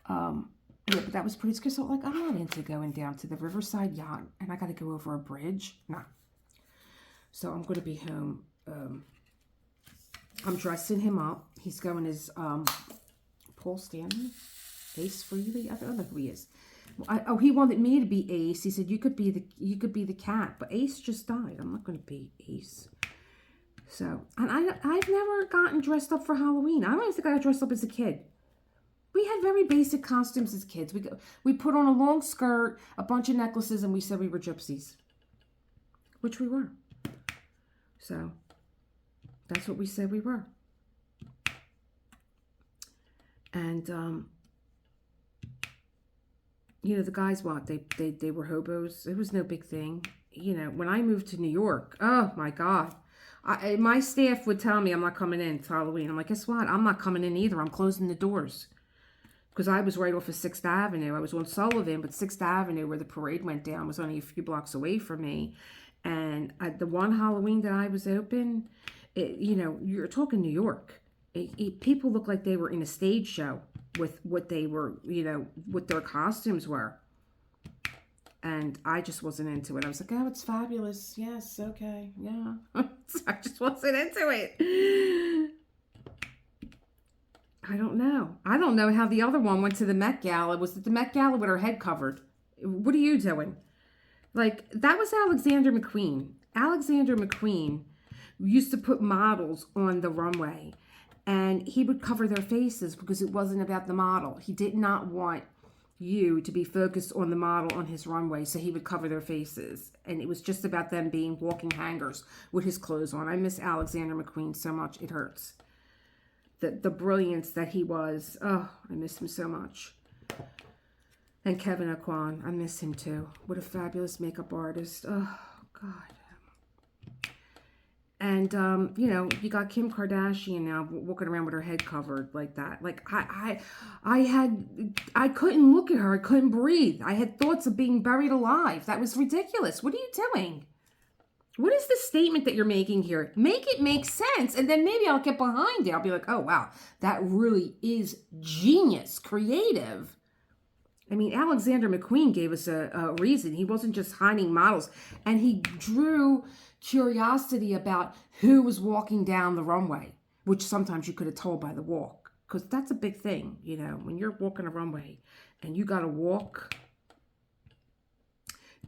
Yeah, but that was pretty scary. So, like, I'm not into going down to the Riverside Yacht, and I gotta go over a bridge. Nah. So I'm gonna be home. I'm dressing him up. He's going as Paul Stanley, Ace Frehley. I don't know who he is. He wanted me to be Ace. He said you could be the cat, but Ace just died. I'm not going to be Ace. So, and I've never gotten dressed up for Halloween. I don't even think I got dressed up as a kid. We had very basic costumes as kids. We put on a long skirt, a bunch of necklaces, and we said we were gypsies, which we were. So that's what we said we were. And the guys, they were hobos. It was no big thing. When I moved to New York, oh my God. My staff would tell me I'm not coming in. It's Halloween. I'm like, guess what? I'm not coming in either. I'm closing the doors. Because I was right off of 6th Avenue. I was on Sullivan, but 6th Avenue, where the parade went down, was only a few blocks away from me. And the one Halloween that I was open, you're talking New York. People looked like they were in a stage show with what they were, what their costumes were. And I just wasn't into it. I was like, oh, it's fabulous. Yes, okay, yeah. I just wasn't into it. I don't know. I don't know how the other one went to the Met Gala. Was it the Met Gala with her head covered? What are you doing? Like, that was Alexander McQueen. Alexander McQueen used to put models on the runway, and he would cover their faces because it wasn't about the model. He did not want you to be focused on the model on his runway, so he would cover their faces. And it was just about them being walking hangers with his clothes on. I miss Alexander McQueen so much. It hurts. The brilliance that he was. Oh, I miss him so much. And Kevin Aquan, I miss him too. What a fabulous makeup artist. Oh, God. And, you got Kim Kardashian now walking around with her head covered like that. Like, I couldn't look at her. I couldn't breathe. I had thoughts of being buried alive. That was ridiculous. What are you doing? What is the statement that you're making here? Make it make sense, and then maybe I'll get behind it. I'll be like, oh, wow, that really is genius, creative. I mean, Alexander McQueen gave us a reason. He wasn't just hiding models, and he drew curiosity about who was walking down the runway, which sometimes you could have told by the walk, because that's a big thing, when you're walking a runway and you got to walk.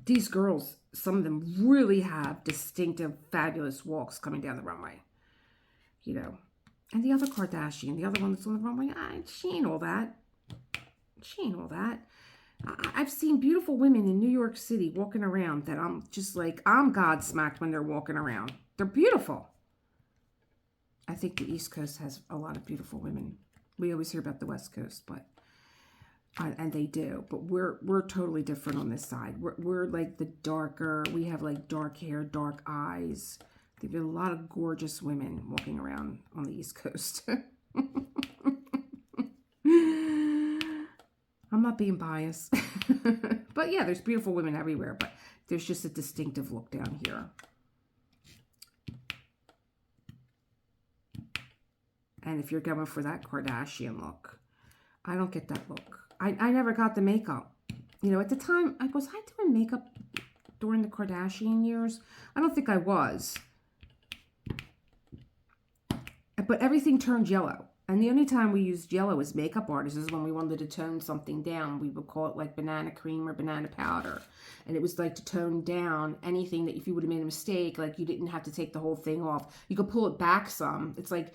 These girls, some of them really have distinctive, fabulous walks coming down the runway, And the other Kardashian, the other one that's on the runway, she ain't all that. She ain't all that. I've seen beautiful women in New York City walking around that I'm just like, I'm God-smacked when they're walking around. They're beautiful. I think the East Coast has a lot of beautiful women. We always hear about the West Coast, but And they do, but we're totally different on this side. We're like the darker. We have like dark hair, dark eyes. There's a lot of gorgeous women walking around on the East Coast. I'm not being biased, but yeah, there's beautiful women everywhere. But there's just a distinctive look down here. And if you're going for that Kardashian look, I don't get that look. I never got the makeup. You know, at the time, was I doing makeup during the Kardashian years? I don't think I was. But everything turned yellow. And the only time we used yellow as makeup artists is when we wanted to tone something down. We would call it like banana cream or banana powder. And it was like to tone down anything that if you would have made a mistake, like you didn't have to take the whole thing off. You could pull it back some. It's like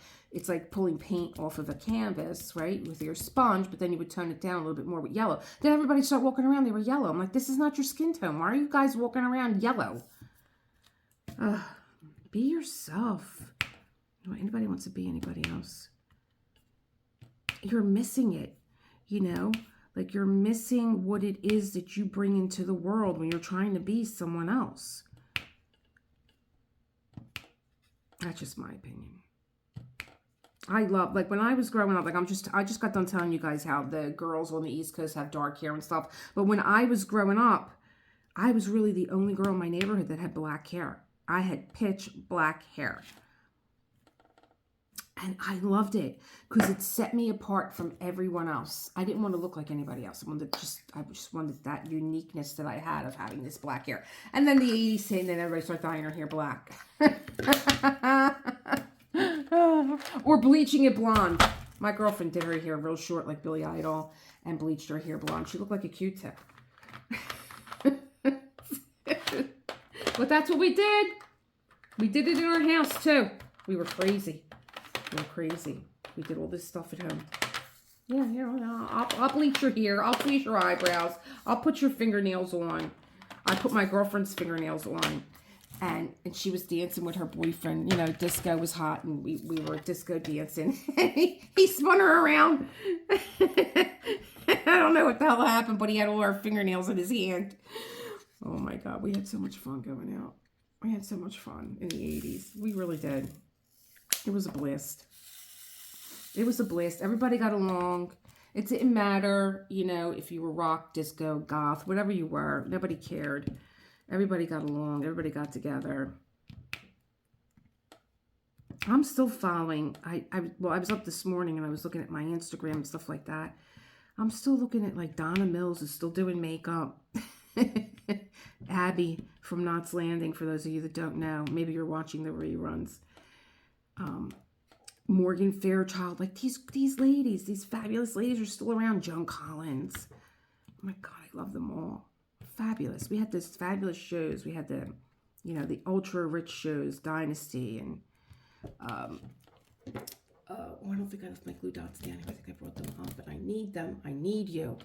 pulling paint off of a canvas, right, with your sponge, but then you would tone it down a little bit more with yellow. Then everybody started walking around. They were yellow. I'm like, this is not your skin tone. Why are you guys walking around yellow? Be yourself. Anybody wants to be anybody else. You're missing it, you know, like you're missing what it is that you bring into the world when you're trying to be someone else. That's just my opinion. I love, like when I was growing up, like I just got done telling you guys how the girls on the East Coast have dark hair and stuff. But when I was growing up, I was really the only girl in my neighborhood that had black hair. I had pitch black hair. And I loved it because it set me apart from everyone else. I didn't want to look like anybody else. I just wanted that uniqueness that I had of having this black hair. And then the 80s came, and then everybody started dyeing her hair black. Or bleaching it blonde. My girlfriend did her hair real short like Billy Idol and bleached her hair blonde. She looked like a Q-tip. But that's what we did. We did it in our house too. We were crazy. We're crazy. We did all this stuff at home. Yeah, I'll bleach your hair. I'll bleach your eyebrows. I'll put your fingernails on. I put my girlfriend's fingernails on. And she was dancing with her boyfriend. You know, disco was hot, and we were disco dancing. he spun her around. I don't know what the hell happened, but he had all our fingernails in his hand. Oh, my God. We had so much fun going out. We had so much fun in the 80s. We really did. It was a blast. It was a blast. Everybody got along. It didn't matter, you know, if you were rock, disco, goth, whatever you were. Nobody cared. Everybody got along. Everybody got together. I'm still following. I was up this morning and I was looking at my Instagram and stuff like that. I'm still looking at, like, Donna Mills is still doing makeup. Abby from Knots Landing, for those of you that don't know. Maybe you're watching the reruns. Morgan Fairchild, like these ladies, these fabulous ladies are still around. Joan Collins. Oh my God, I love them all. Fabulous. We had those fabulous shows. We had the, you know, the ultra rich shows, Dynasty, and oh, I don't think I left my glue dots down. I think I brought them up, but I need them. I need you.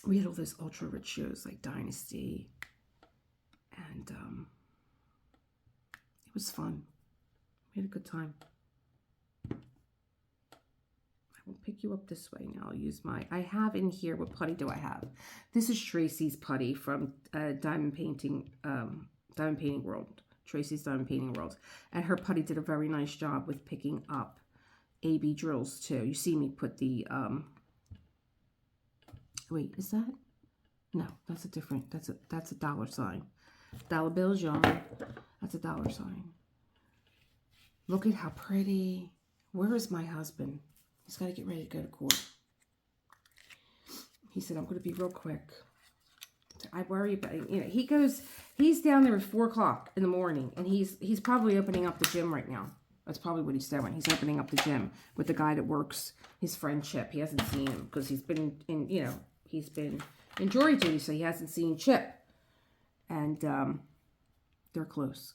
We had all those ultra rich shows like Dynasty, and it was fun. We had a good time. I will pick you up this way now. I'll use I have in here, what putty do I have? This is Tracy's putty from Diamond Painting World. Tracy's Diamond Painting World. And her putty did a very nice job with picking up AB drills too. You see me put the, wait, is that? No, that's a different, that's a dollar sign. Dollar bills, y'all. That's a dollar sign. Look at how pretty. Where is my husband? He's got to get ready to go to court. He said, I'm going to be real quick. I worry about, you know, he's down there at 4 o'clock in the morning, and he's probably opening up the gym right now. That's probably what he's doing. He's opening up the gym with the guy that works, his friend Chip. He hasn't seen him because he's been in, you know, he's been in jury duty, so he hasn't seen Chip. And they're close.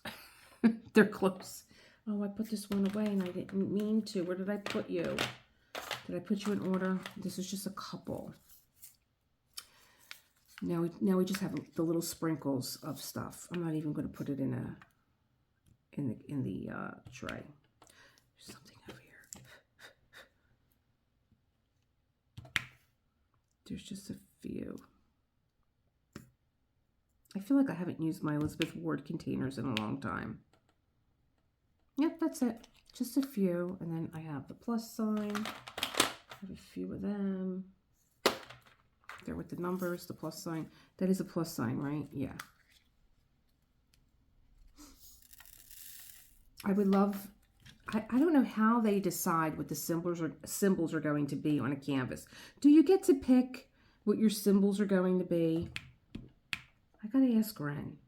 They're close. Oh, I put this one away and I didn't mean to. Where did I put you? Did I put you in order? This is just a couple. Now we just have the little sprinkles of stuff. I'm not even going to put it in the tray. There's something over here. There's just a few. I feel like I haven't used my Elizabeth Ward containers in a long time. Yep, that's it. Just a few. And then I have the plus sign. I have a few of them. There with the numbers, the plus sign. That is a plus sign, right? Yeah. I would love, I don't know how they decide what the symbols are going to be on a canvas. Do you get to pick what your symbols are going to be? I gotta ask Ren.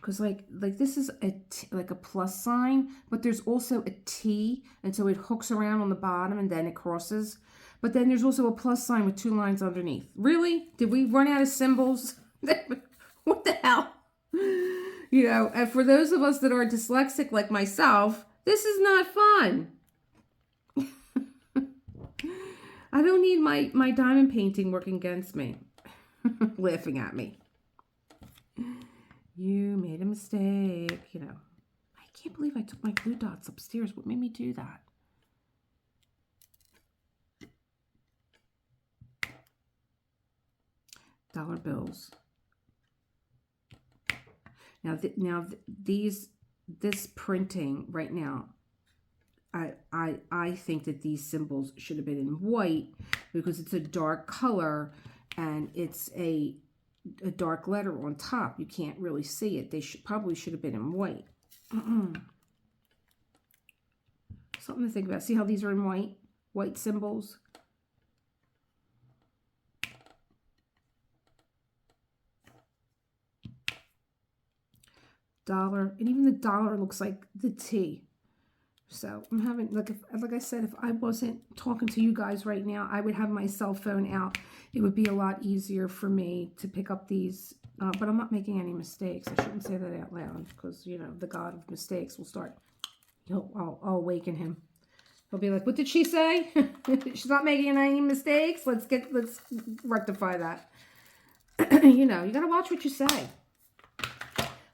Because like this is like a plus sign, but there's also a T, and so it hooks around on the bottom and then it crosses. But then there's also a plus sign with 2 lines underneath. Really? Did we run out of symbols? What the hell? You know, and for those of us that are dyslexic like myself, this is not fun. I don't need my diamond painting working against me, laughing at me. You made a mistake, you know. I can't believe I took my glue dots upstairs. What made me do that? Dollar bills. Now, this printing right now, I think that these symbols should have been in white because it's a dark color and it's a dark letter on top. You can't really see it. They probably should have been in white. Something to think about. See how these are in white symbols? Dollar, and even the dollar looks like the T. So I'm having, like I said, if I wasn't talking to you guys right now, I would have my cell phone out. It would be a lot easier for me to pick up these, but I'm not making any mistakes. I shouldn't say that out loud because, you know, the God of mistakes will start, I'll awaken him. He'll be like, what did she say? She's not making any mistakes. Let's rectify that. You know, you got to watch what you say.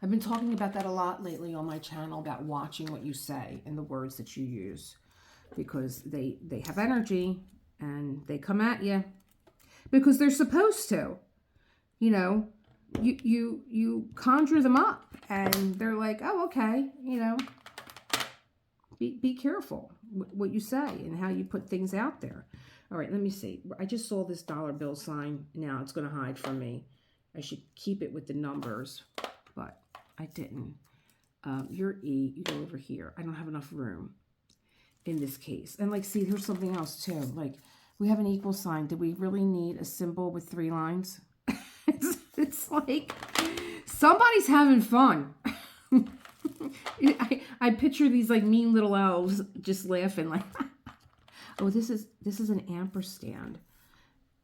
I've been talking about that a lot lately on my channel, about watching what you say and the words that you use, because they have energy and they come at you because they're supposed to. You know, you conjure them up and they're like, oh, okay, you know, be careful what you say and how you put things out there. All right, let me see. I just saw this dollar bill sign. Now it's going to hide from me. I should keep it with the numbers, but I didn't. Your E, you go over here. I don't have enough room in this case. And like, see, here's something else too. Like, we have an equal sign. Do we really need a symbol with 3 lines? it's like somebody's having fun. I picture these like mean little elves just laughing like, oh, this is an ampersand.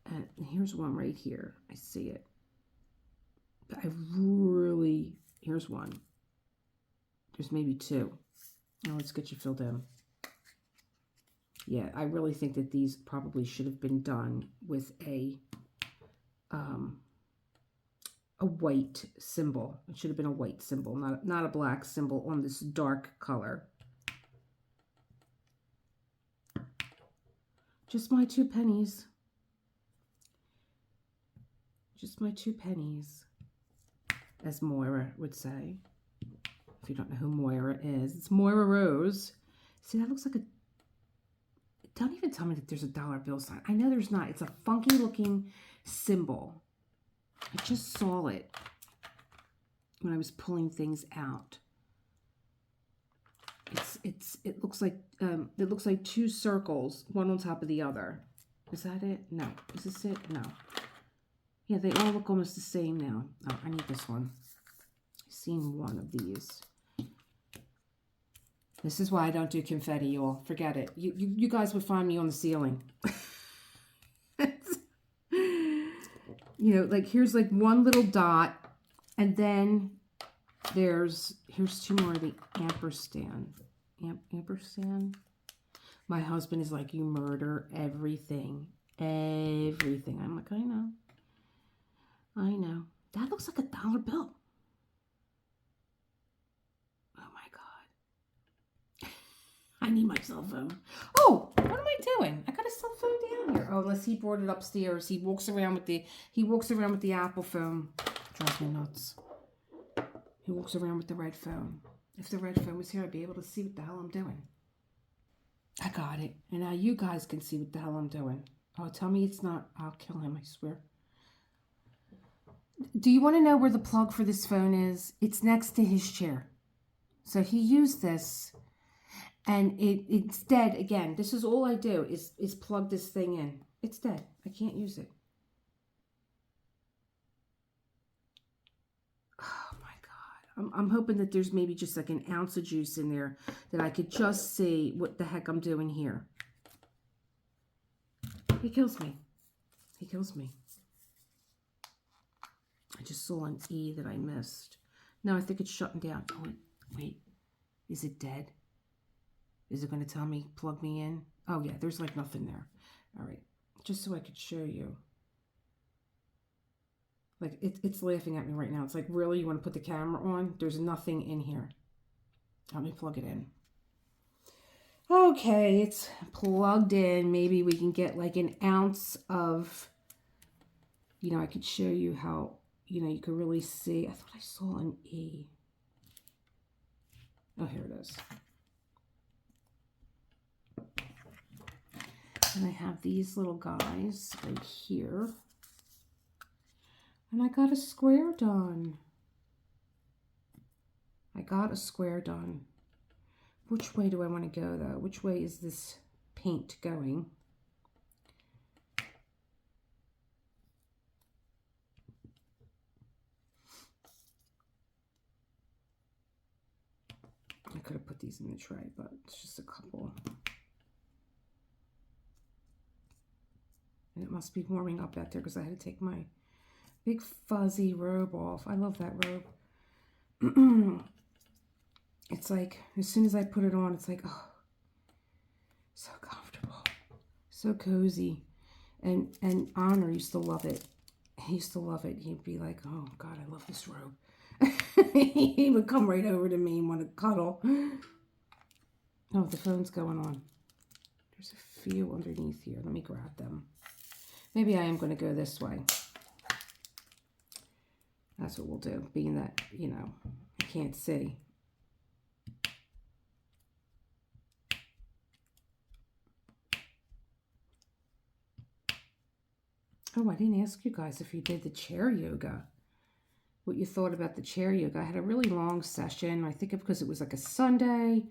And here's one right here. I see it. But here's one. There's maybe 2. Now let's get you filled in. Yeah, I really think that these probably should have been done with a white symbol. It should have been a white symbol, not a black symbol on this dark color. Just my 2 pennies. Just my 2 pennies, as Moira would say. If you don't know who Moira is, it's Moira Rose. See, that looks like a... Don't even tell me that there's a dollar bill sign. I know there's not. It's a funky looking symbol. I just saw it when I was pulling things out. It looks like 2 circles, one on top of the other. Is that it? No. Is this it? No. Yeah, they all look almost the same now. Oh, I need this one. I've seen one of these. This is why I don't do confetti, y'all. Forget it. You guys would find me on the ceiling. You know, like here's like one little dot, and then here's 2 more of the ampersand. Ampersand. My husband is like, you murder everything. Everything. I'm like, I know. I know. That looks like a dollar bill. Oh my God. I need my cell phone. Oh, what am I doing? I got a cell phone down here. Oh, unless he brought it upstairs. He walks around with the Apple phone. Drives me nuts. He walks around with the red phone. If the red phone was here, I'd be able to see what the hell I'm doing. I got it. And now you guys can see what the hell I'm doing. Oh, tell me it's not. I'll kill him, I swear. Do you want to know where the plug for this phone is? It's next to his chair. So he used this, and it's dead again. This is all I do is plug this thing in. It's dead. I can't use it. Oh my God. I'm hoping that there's maybe just like an ounce of juice in there that I could just see what the heck I'm doing here. He kills me. He kills me. I just saw an E that I missed. No, I think it's shutting down. Oh, wait. Is it dead? Is it going to tell me, plug me in? Oh, yeah, there's like nothing there. All right. Just so I could show you. Like, it's laughing at me right now. It's like, really? You want to put the camera on? There's nothing in here. Let me plug it in. Okay, it's plugged in. Maybe we can get like an ounce of, you know, I could show you how, you know, you could really see. I thought I saw an E. Oh, here it is. And I have these little guys right here. And I got a square done. I got a square done. Which way do I want to go, though? Which way is this paint going? I could have put these in the tray, but it's just a couple. And it must be warming up out there because I had to take my big fuzzy robe off. I love that robe. It's like, as soon as I put it on, it's like, oh, so comfortable, so cozy. And Honor used to love it. He used to love it. He'd be like, oh, God, I love this robe. He would come right over to me and want to cuddle. Oh, the phone's going on. There's a few underneath here. Let me grab them. Maybe I am going to go this way. That's what we'll do, being that, you know, I can't see. Oh, I didn't ask you guys if you did the chair yoga. What you thought about the chair yoga. I had a really long session. I think because it was like a Sunday.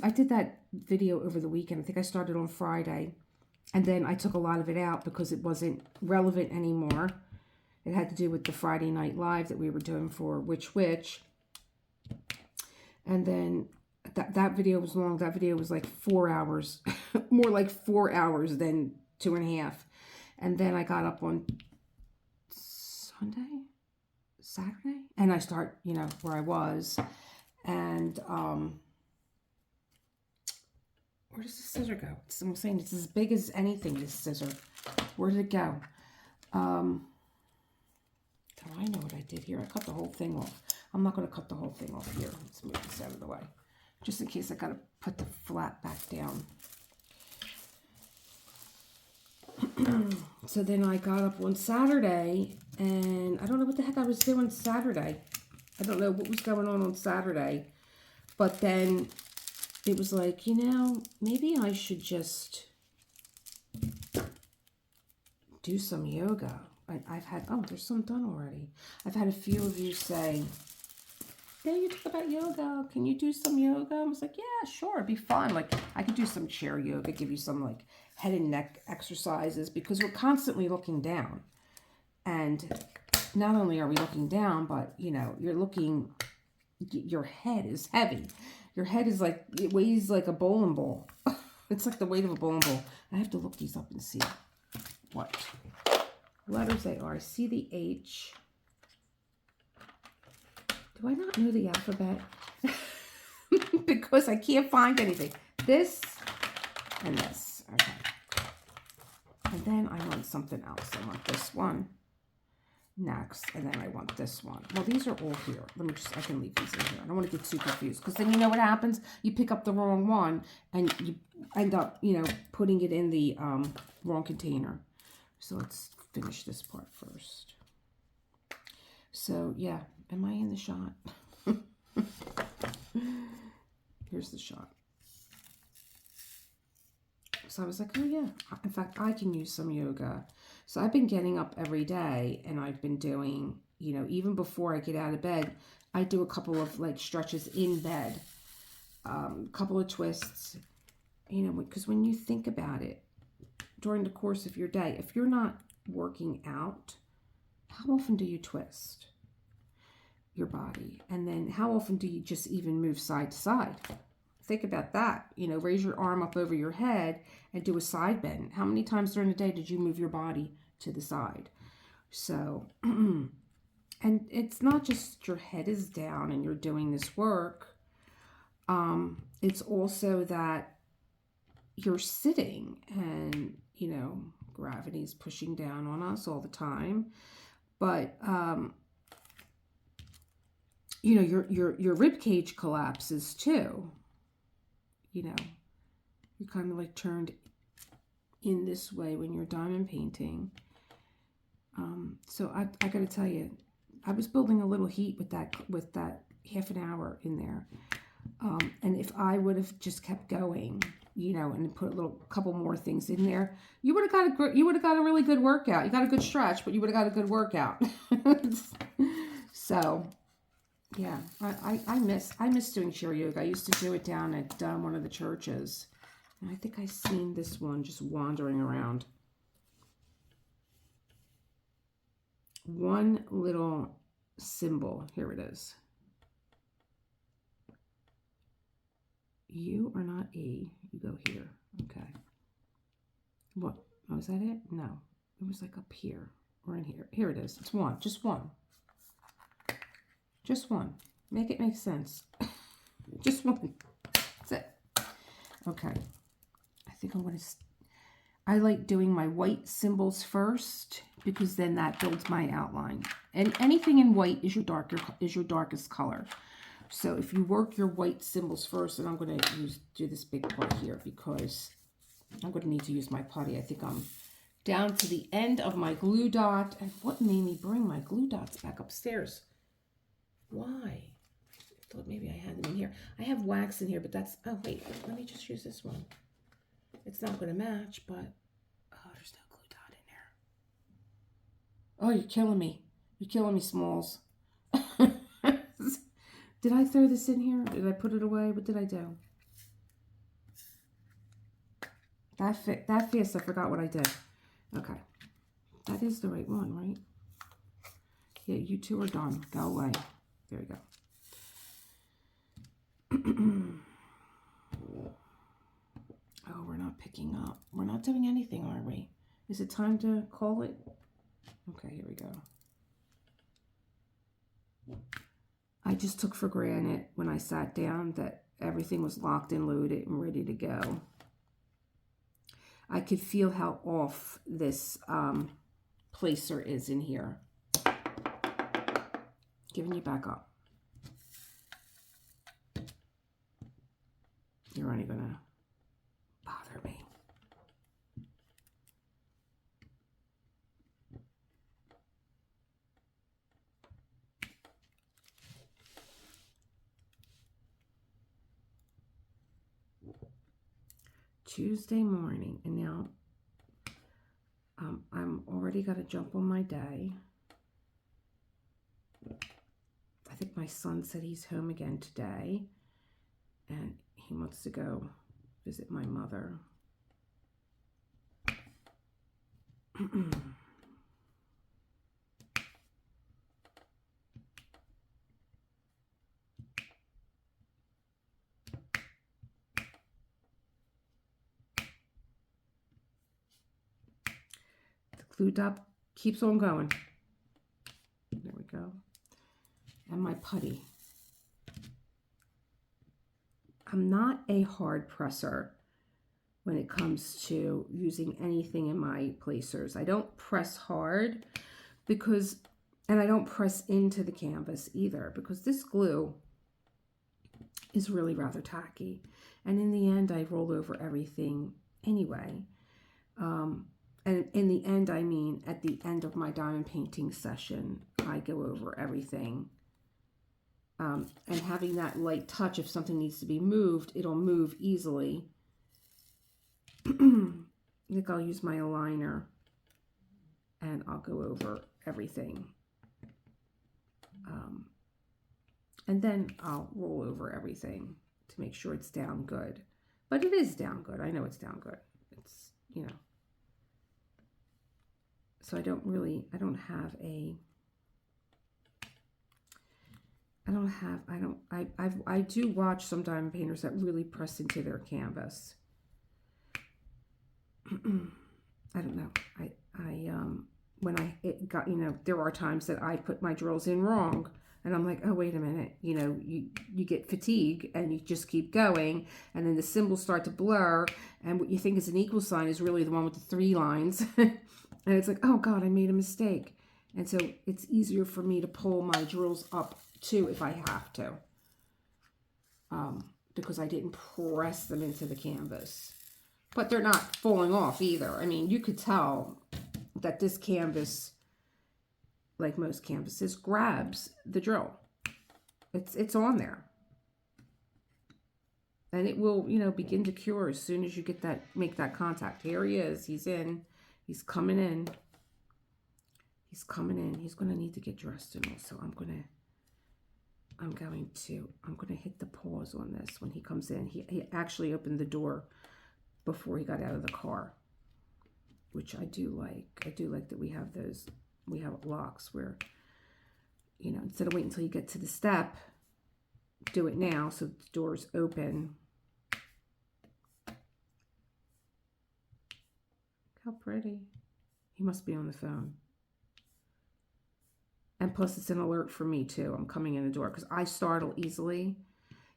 I did that video over the weekend. I think I started on Friday. And then I took a lot of it out because it wasn't relevant anymore. It had to do with the Friday Night Live that we were doing for Which. And then that video was long. That video was like 4 hours. More like 4 hours than 2.5. And then I got up on Saturday, and I start, you know, where I was. And where does the scissor go? I'm saying it's as big as anything, this scissor. Where did it go? Oh, I know what I did here. I cut the whole thing off. I'm not going to cut the whole thing off here. Let's move this out of the way. Just in case I got to put the flat back down. So then I got up on Saturday, and I don't know what the heck I was doing Saturday. I don't know what was going on Saturday. But then it was like, you know, maybe I should just do some yoga. I've had, oh, there's some done already. I've had a few of you say, yeah, you talk about yoga. Can you do some yoga? I was like, yeah, sure. It'd be fun. Like, I could do some chair yoga, give you some, like, head and neck exercises, because we're constantly looking down. And not only are we looking down, but, you know, you're looking, your head is heavy. Your head is like, it weighs like a bowling ball. It's like the weight of a bowling ball. I have to look these up and see what letters they are. I see the H. Do I not know the alphabet? Because I can't find anything. This and this. Okay. And then I want something else. I want this one. next, and then I want this one. Well, these are all here. I can leave these in here. I don't want to get too confused, because then you know what happens? You pick up the wrong one, and you end up, putting it in the wrong container. So let's finish this part first. So, yeah, am I in the shot? Here's the shot. So I was like, oh yeah, in fact, I can use some yoga. So I've been getting up every day, and I've been doing, even before I get out of bed, I do a couple of like stretches in bed, a couple of twists, because when you think about it, during the course of your day, if you're not working out, how often do you twist your body? And then how often do you just even move side to side? Think about that. Raise your arm up over your head and do a side bend. How many times during the day did you move your body to the side? So, and it's not just your head is down and you're doing this work. It's also that you're sitting and, gravity is pushing down on us all the time. But, your rib cage collapses too. You're kind of like turned in this way when you're diamond painting. So I got to tell you, I was building a little heat with that half an hour in there. And if I would have just kept going, and put a couple more things in there, you would have got a really good workout. You got a good stretch, but you would have got a good workout. So, yeah, I miss doing chair yoga. I used to do it down at one of the churches, and I think I seen this one just wandering around. One little symbol. Here it is. You are not E. You go here. Okay. What? Oh, is that it? No. It was like up here or in here. Here it is. It's one. Just one. Just one. Make it make sense. Just one. That's it. Okay. I think I'm going to... I like doing my white symbols first, because then that builds my outline. And anything in white is your darkest color. So if you work your white symbols first, and I'm going to do this big part here, because I'm going to need to use my putty. I think I'm down to the end of my glue dot. And what made me bring my glue dots back upstairs? Why? I thought maybe I had them in here. I have wax in here, but that's... Oh, wait. Let me just use this one. It's not going to match, but... Oh, there's no glue dot in there. Oh, you're killing me. You're killing me, Smalls. Did I throw this in here? Did I put it away? What did I do? That fast, I forgot what I did. Okay. That is the right one, right? Yeah, you two are done. Go away. There you go. Oh, we're not picking up. We're not doing anything, are we? Is it time to call it? Okay, here we go. I just took for granted when I sat down that everything was locked and loaded and ready to go. I could feel how off this placer is in here. Giving you back up. You're only going to bother me. Tuesday morning, and now I'm already got to jump on my day. I think my son said he's home again today, and he wants to go visit my mother. Glue dot keeps on going. There we go. And my putty. I'm not a hard presser when it comes to using anything in my placers. I don't press hard because And I don't press into the canvas either, because this glue is really rather tacky. And in the end, I roll over everything anyway. And in the end, I mean at the end of my diamond painting session, I go over everything. And having that light touch, if something needs to be moved, it'll move easily. I think I'll use my aligner and I'll go over everything. And then I'll roll over everything to make sure it's down good. But it is down good. I know it's down good. It's, you know. So I do watch some diamond painters that really press into their canvas. I don't know. There are times that I put my drills in wrong. And I'm like, oh, wait a minute, you know, you get fatigue and you just keep going. And then the symbols start to blur. And what you think is an equal sign is really the one with the 3 lines. And it's like, oh, God, I made a mistake. And so it's easier for me to pull my drills up, too, if I have to. Because I didn't press them into the canvas. But they're not falling off either. I mean, you could tell that this canvas, like most canvases, grabs the drill. It's on there. And it will, you know, begin to cure as soon as you make that contact. Here he is. He's in. He's coming in. He's coming in. He's going to need to get dressed and also I'm going to hit the pause on this when he comes in. He actually opened the door before he got out of the car, which I do like. I do like that we have locks where, you know, instead of waiting until you get to the step, do it now so the door's open. How pretty. He must be on the phone. And plus it's an alert for me too. I'm coming in the door because I startle easily.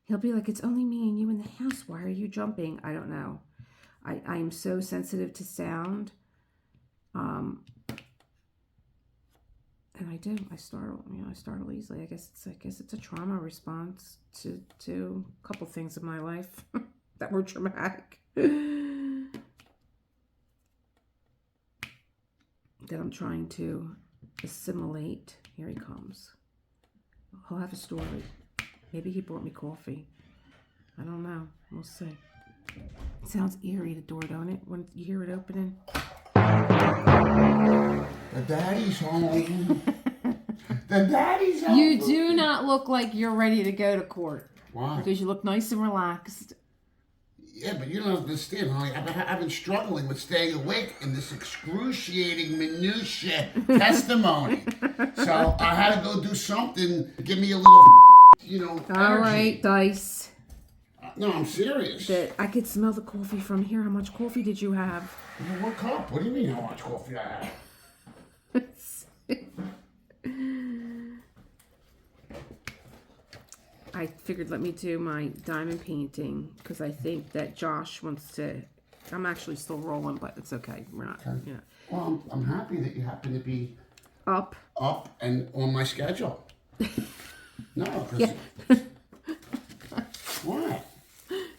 He'll be like, it's only me and you in the house. Why are you jumping? I don't know. I am so sensitive to sound. And I do. I startle. You know, I startle easily. I guess it's a trauma response to a couple things in my life that were traumatic. That I'm trying to assimilate. Here he comes. He'll have a story. Maybe he brought me coffee. I don't know. We'll see. It sounds eerie, the door, don't it? When you hear it opening. The daddy's home. The daddy's home. You do not look like you're ready to go to court. Why? Because you look nice and relaxed. Yeah, but you don't understand, honey. I've been struggling with staying awake in this excruciating minutiae testimony. So I had to go do something to give me a little, you know, energy. All right, Dice. No, I'm serious. I could smell the coffee from here. How much coffee did you have? What cup? What do you mean how much coffee I have? I figured let me do my diamond painting because I think that Josh wants to. I'm actually still rolling, but it's okay. We're not. Okay. You know. Well, I'm happy that you happen to be up and on my schedule. No, because yeah. What?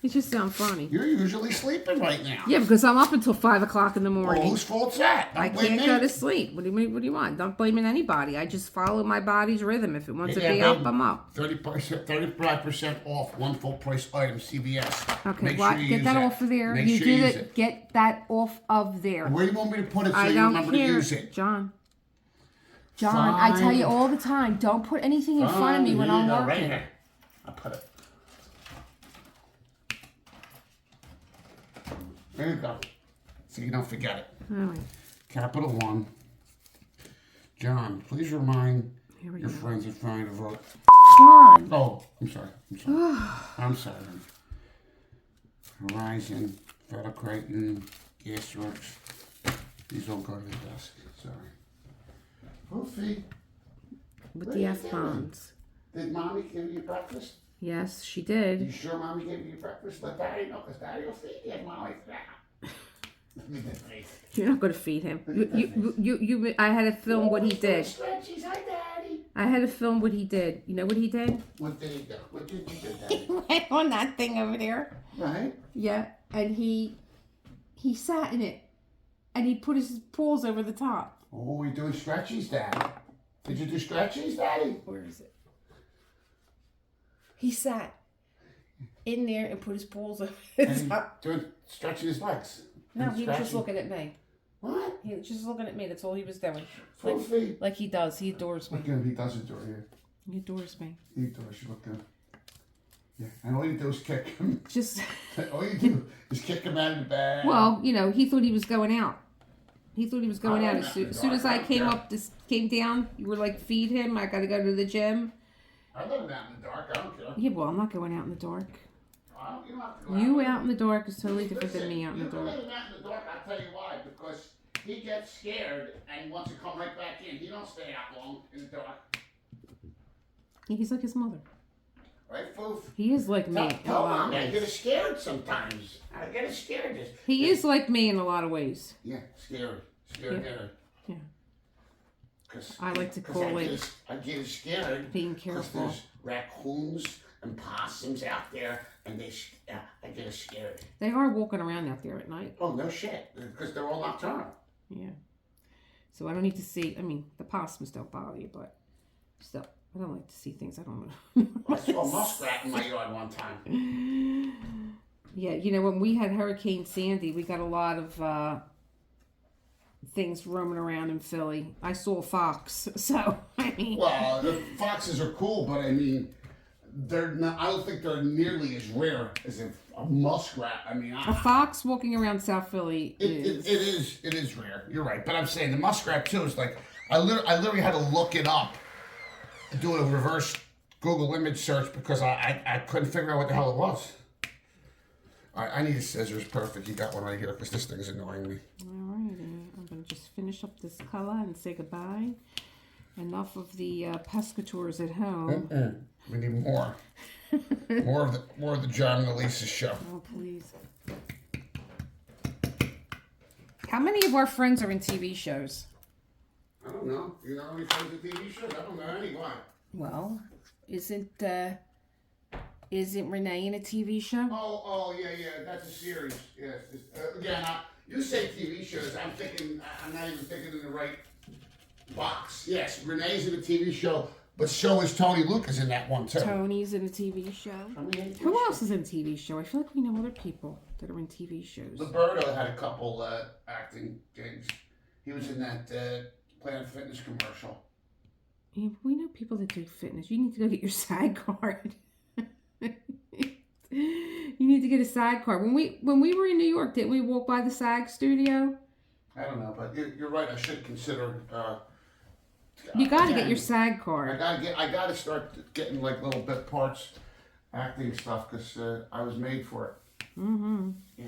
You just sound funny. You're usually sleeping right now. Yeah, because I'm up until 5 o'clock in the morning. Well, whose fault's that? I can't go to sleep. What do you want? Don't blame it anybody. I just follow my body's rhythm. If it wants to be up, I'm up. 35% off one full price item, CVS. Okay, get that off of there. You did it. Get that off of there. Where do you want me to put it so you remember to use it? John, I tell you all the time, don't put anything in front of me when I'm working. Right here. I'll put it. There you go. So you don't forget it. All right. Capital One. John, please remind your friends and family to vote. John. Oh, I'm sorry. I'm sorry. Horizon, Federal Creighton, Gas Works. These all go to the desk. Sorry. Wolfie. With the F-bombs. Did Mommy give you breakfast? Yes, she did. You sure Mommy gave you breakfast? Let Daddy know, because Daddy will feed you. Mommy. You're not going to feed him. I had to film what he did. Stretchies, hi, Dad. I had to film what he did. You know what he did? What did he do? What did you do, Daddy? He went on that thing over there. Right? Yeah, and he sat in it, and he put his paws over the top. Oh, we're doing stretchies, Daddy. Did you do stretchies, Daddy? Where is it? He sat in there and put his paws over the top. Doing stretching his legs. No, And he was just stretching- looking at me. What? He was just looking at me. That's all he was doing. Fluffy. Like he does. He adores me. Look at him. He does adore you. He adores me. He adores you. Look at him. Yeah. And all you do is kick him. Just. All you do is kick him out of the bed. Well, you know, he thought he was going out. He thought he was going out. I'm As not soon as I dark. came down, you were like, feed him. I got to go to the gym. I let him out in the dark. I don't care. Yeah, well, I'm not going out in the dark. You don't have to go You out. out in the dark is totally different than Listen, me out in the you dark. let him out in the dark. I'll tell you why. Because he gets scared and wants to come right back in. He don't stay out long in the dark. He's like his mother. Right, Foof? He is like me in a Tell lot Mom, of I ways. get scared sometimes. I get scared. He is like me in a lot of ways. Yeah, scared. Scared better. Yeah. Cause, I like to 'cause call I it get, I get scared. being 'Cause careful. there's raccoons and possums out there, and I get scared. They are walking around out there at night. Oh, no shit. Because they're all nocturnal. Yeah. So I don't need to see. I mean, the possums don't bother you, but still, I don't like to see things I don't know. I saw a muskrat in my yard one time. Yeah, you know, when we had Hurricane Sandy, we got a lot of things roaming around in Philly. I saw a fox, so I mean, Well, the foxes are cool, but I mean, they're not. I don't think they're nearly as rare as a muskrat. I mean, a fox walking around South Philly is. it is rare. You're right, but I'm saying the muskrat too is like I literally had to look it up, do a reverse Google image search because I couldn't figure out what the hell it was. All right, I need a scissors. Perfect. You got one right here because this thing's annoying me. Alrighty, I'm gonna just finish up this color and say goodbye. Enough of the pescatores at home. We need more. more of the John and Elisa show. Oh please. How many of our friends are in TV shows? I don't know. You know any friends of TV shows? I don't know any. Why? Well, isn't Renee in a TV show? Oh, yeah. That's a series. Yes. Again, you say TV shows. I'm not even thinking in the right box. Yes, Renee's in a TV show, but so is Tony Lucas in that one too. Tony's in a TV show. Who else is in a TV show? I feel like we know other people that are in TV shows. Roberto had a couple acting gigs. He was in that Planet Fitness commercial. Yeah, we know people that do fitness. You need to go get your SAG card. You need to get a SAG card. When we were in New York, didn't we walk by the SAG studio? I don't know, but you're right. I should consider. You got to get again, your SAG card. I gotta start getting like little bit parts, acting stuff because I was made for it. Mm-hmm. Yeah.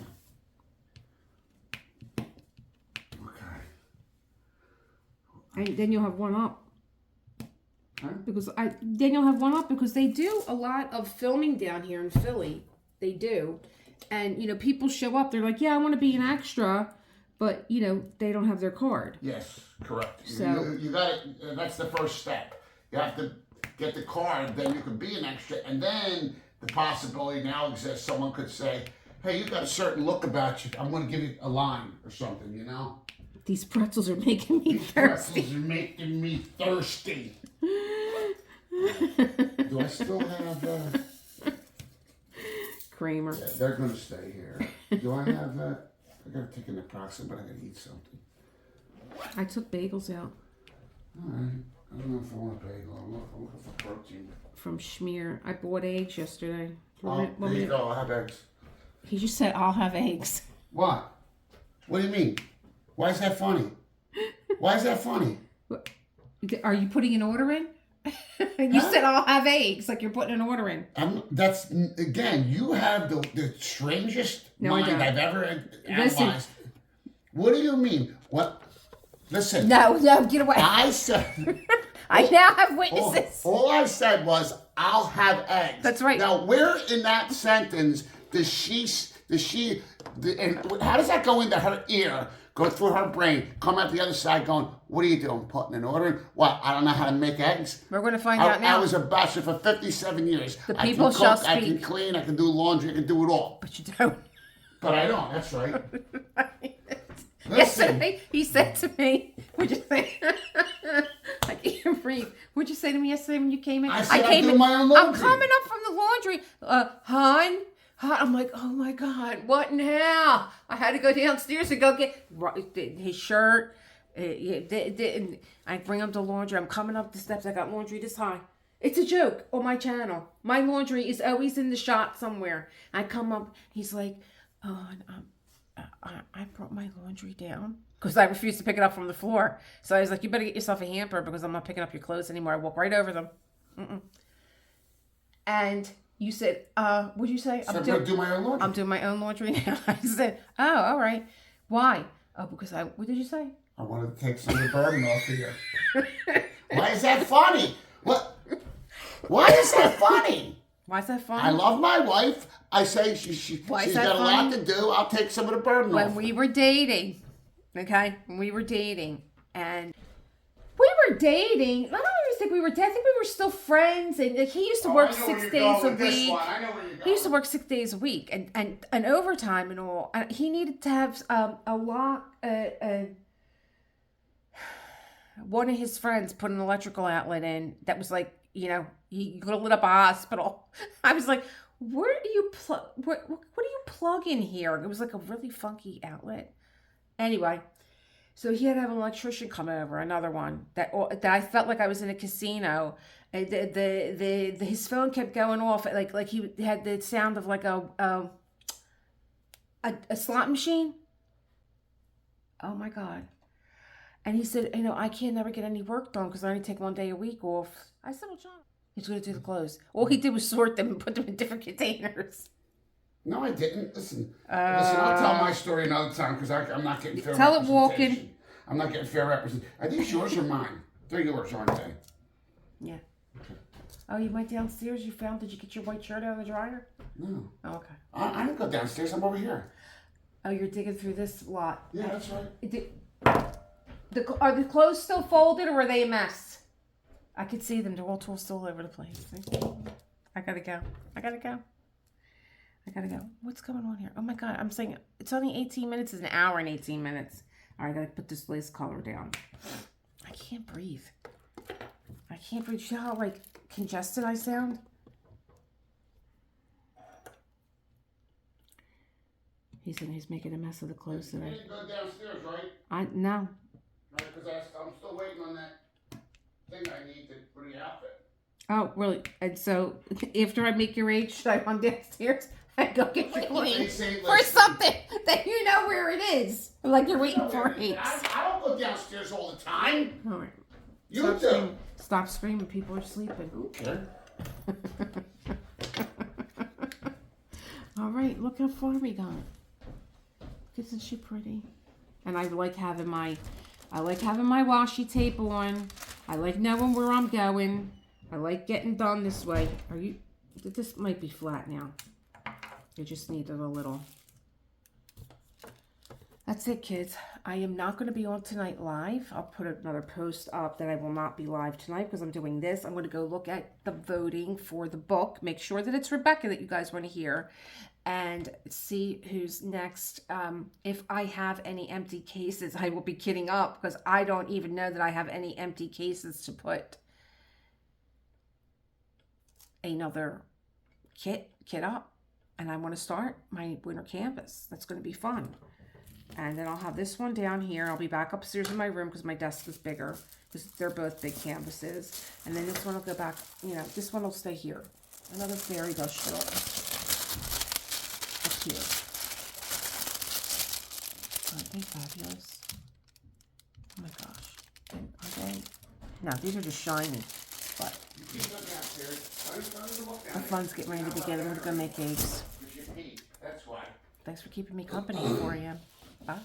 Okay. And then you'll have one up. Huh? Then you'll have one up because they do a lot of filming down here in Philly. They do. And, you know, people show up. They're like, yeah, I want to be an extra. But, you know, they don't have their card. Yes, correct. So you got it. That's the first step. You have to get the card, then you can be an extra, and then the possibility now exists. Someone could say, "Hey, you got a certain look about you. I'm going to give you a line or something." You know. These pretzels are making me thirsty. Pretzels are making me thirsty. Do I still have? Kramer. Yeah, they're going to stay here. Do I have? I got to take an naproxen, but I got to eat something. I took bagels out. All right. I don't know if I want a bagel. I'm looking for protein. From Schmear. I bought eggs yesterday. Oh, there you go. I'll have eggs. He just said, I'll have eggs. What? What do you mean? Why is that funny? Why is that funny? Are you putting an order in? You said, I'll have eggs. Like you're putting an order in. That's, again, you have the strangest No, I mind don't. I've ever Listen. analyzed. What do you mean? What? Listen. No, get away. I said... I now have witnesses. All I said was, I'll have eggs. That's right. Now, where in that sentence and how does that go into her ear? go through her brain, come out the other side going, what are you doing? Putting an order in? What? I don't know how to make eggs? We're going to find out now. I was a bachelor for 57 years. The people shall speak. I can clean, I can do laundry, I can do it all. But you don't. But I don't, that's right. Yesterday, he said to me, what'd you say? I can't breathe. What'd you say to me yesterday when you came in? I said I do my own laundry. I'm coming up from the laundry. Hon, I'm like, oh my God, what now? I had to go downstairs and go get his shirt. I bring him to laundry. I'm coming up the steps. I got laundry this high. It's a joke on my channel. My laundry is always in the shot somewhere. I come up. He's like, oh, I brought my laundry down because I refused to pick it up from the floor. So I was like, you better get yourself a hamper because I'm not picking up your clothes anymore. I walk right over them. And you said, what'd you say? I'm doing my own laundry. I'm doing my own laundry now. I said, oh, all right. Why? Oh, because what did you say? I wanted to take some of the burden off of you. Why is that funny? What? Why is that funny? Why is that funny? I love my wife. I say she's got a lot to do. I'll take some of the burden off. When we were dating, okay? When we were dating, and we were dating. I don't even think we were dating. I think we were still friends. And he used to work 6 days a week. I know where you're going. He used to work 6 days a week, and overtime and all. He needed to have a lot. One of his friends put an electrical outlet in that was like, you know, he could have lit up a hospital. I was like, where do you plug? What do you plug in here? It was like a really funky outlet. Anyway, so he had to have an electrician come over. Another one that I felt like I was in a casino. His phone kept going off like he had the sound of like a slot machine. Oh my God. And he said, you know, I can't never get any work done because I only take 1 day a week off. I said, well, John, he's going to do the clothes. All he did was sort them and put them in different containers. No, I didn't. Listen, I'll tell my story another time because I'm not getting fair tell representation. It walking. I'm not getting fair representation. Are these yours or mine? They're yours, aren't they? Yeah. Oh, you went downstairs? Did you get your white shirt out of the dryer? No. Oh, okay. I didn't go downstairs. I'm over here. Oh, you're digging through this lot. Yeah, that's right. Are the clothes still folded or are they a mess? I could see them. They're all still over the place. I gotta go. What's going on here? Oh my God. I'm saying it's only 18 minutes. It's an hour and 18 minutes. All right, I gotta put this lace color down. I can't breathe. You know how like congested I sound? He's making a mess of the clothes today. You didn't go downstairs, right? No. Right, because I'm still waiting on that thing I need for the outfit. Oh, really? And so, after I make your age, should I run downstairs and go get your clothes for something that you know where it is? Like you're waiting for it. I don't go downstairs all the time. All right. You do. Stop screaming. People are sleeping. Okay. All right. Look how far we got. Isn't she pretty? And I like having my washi tape on. I like knowing where I'm going. I like getting done this way. This might be flat now. I just needed a little. That's it, kids. I am not going to be on tonight live. I'll put another post up that I will not be live tonight because I'm doing this. I'm going to go look at the voting for the book. Make sure that it's Rebecca that you guys want to hear. And see who's next. If I have any empty cases, I will be kidding up because I don't even know that I have any empty cases to put another kit up. And I want to start my winter canvas. That's going to be fun. And then I'll have this one down here. I'll be back upstairs in my room because my desk is bigger. Because they're both big canvases. And then this one will go back, you know, this one will stay here. Another fairy dust shit. That's here. Aren't they fabulous? Oh my gosh. Are they? No, these are just shiny. But the fun's getting ready to begin. We're going to make eggs. That's why. Thanks for keeping me company at 4 a.m. Bye.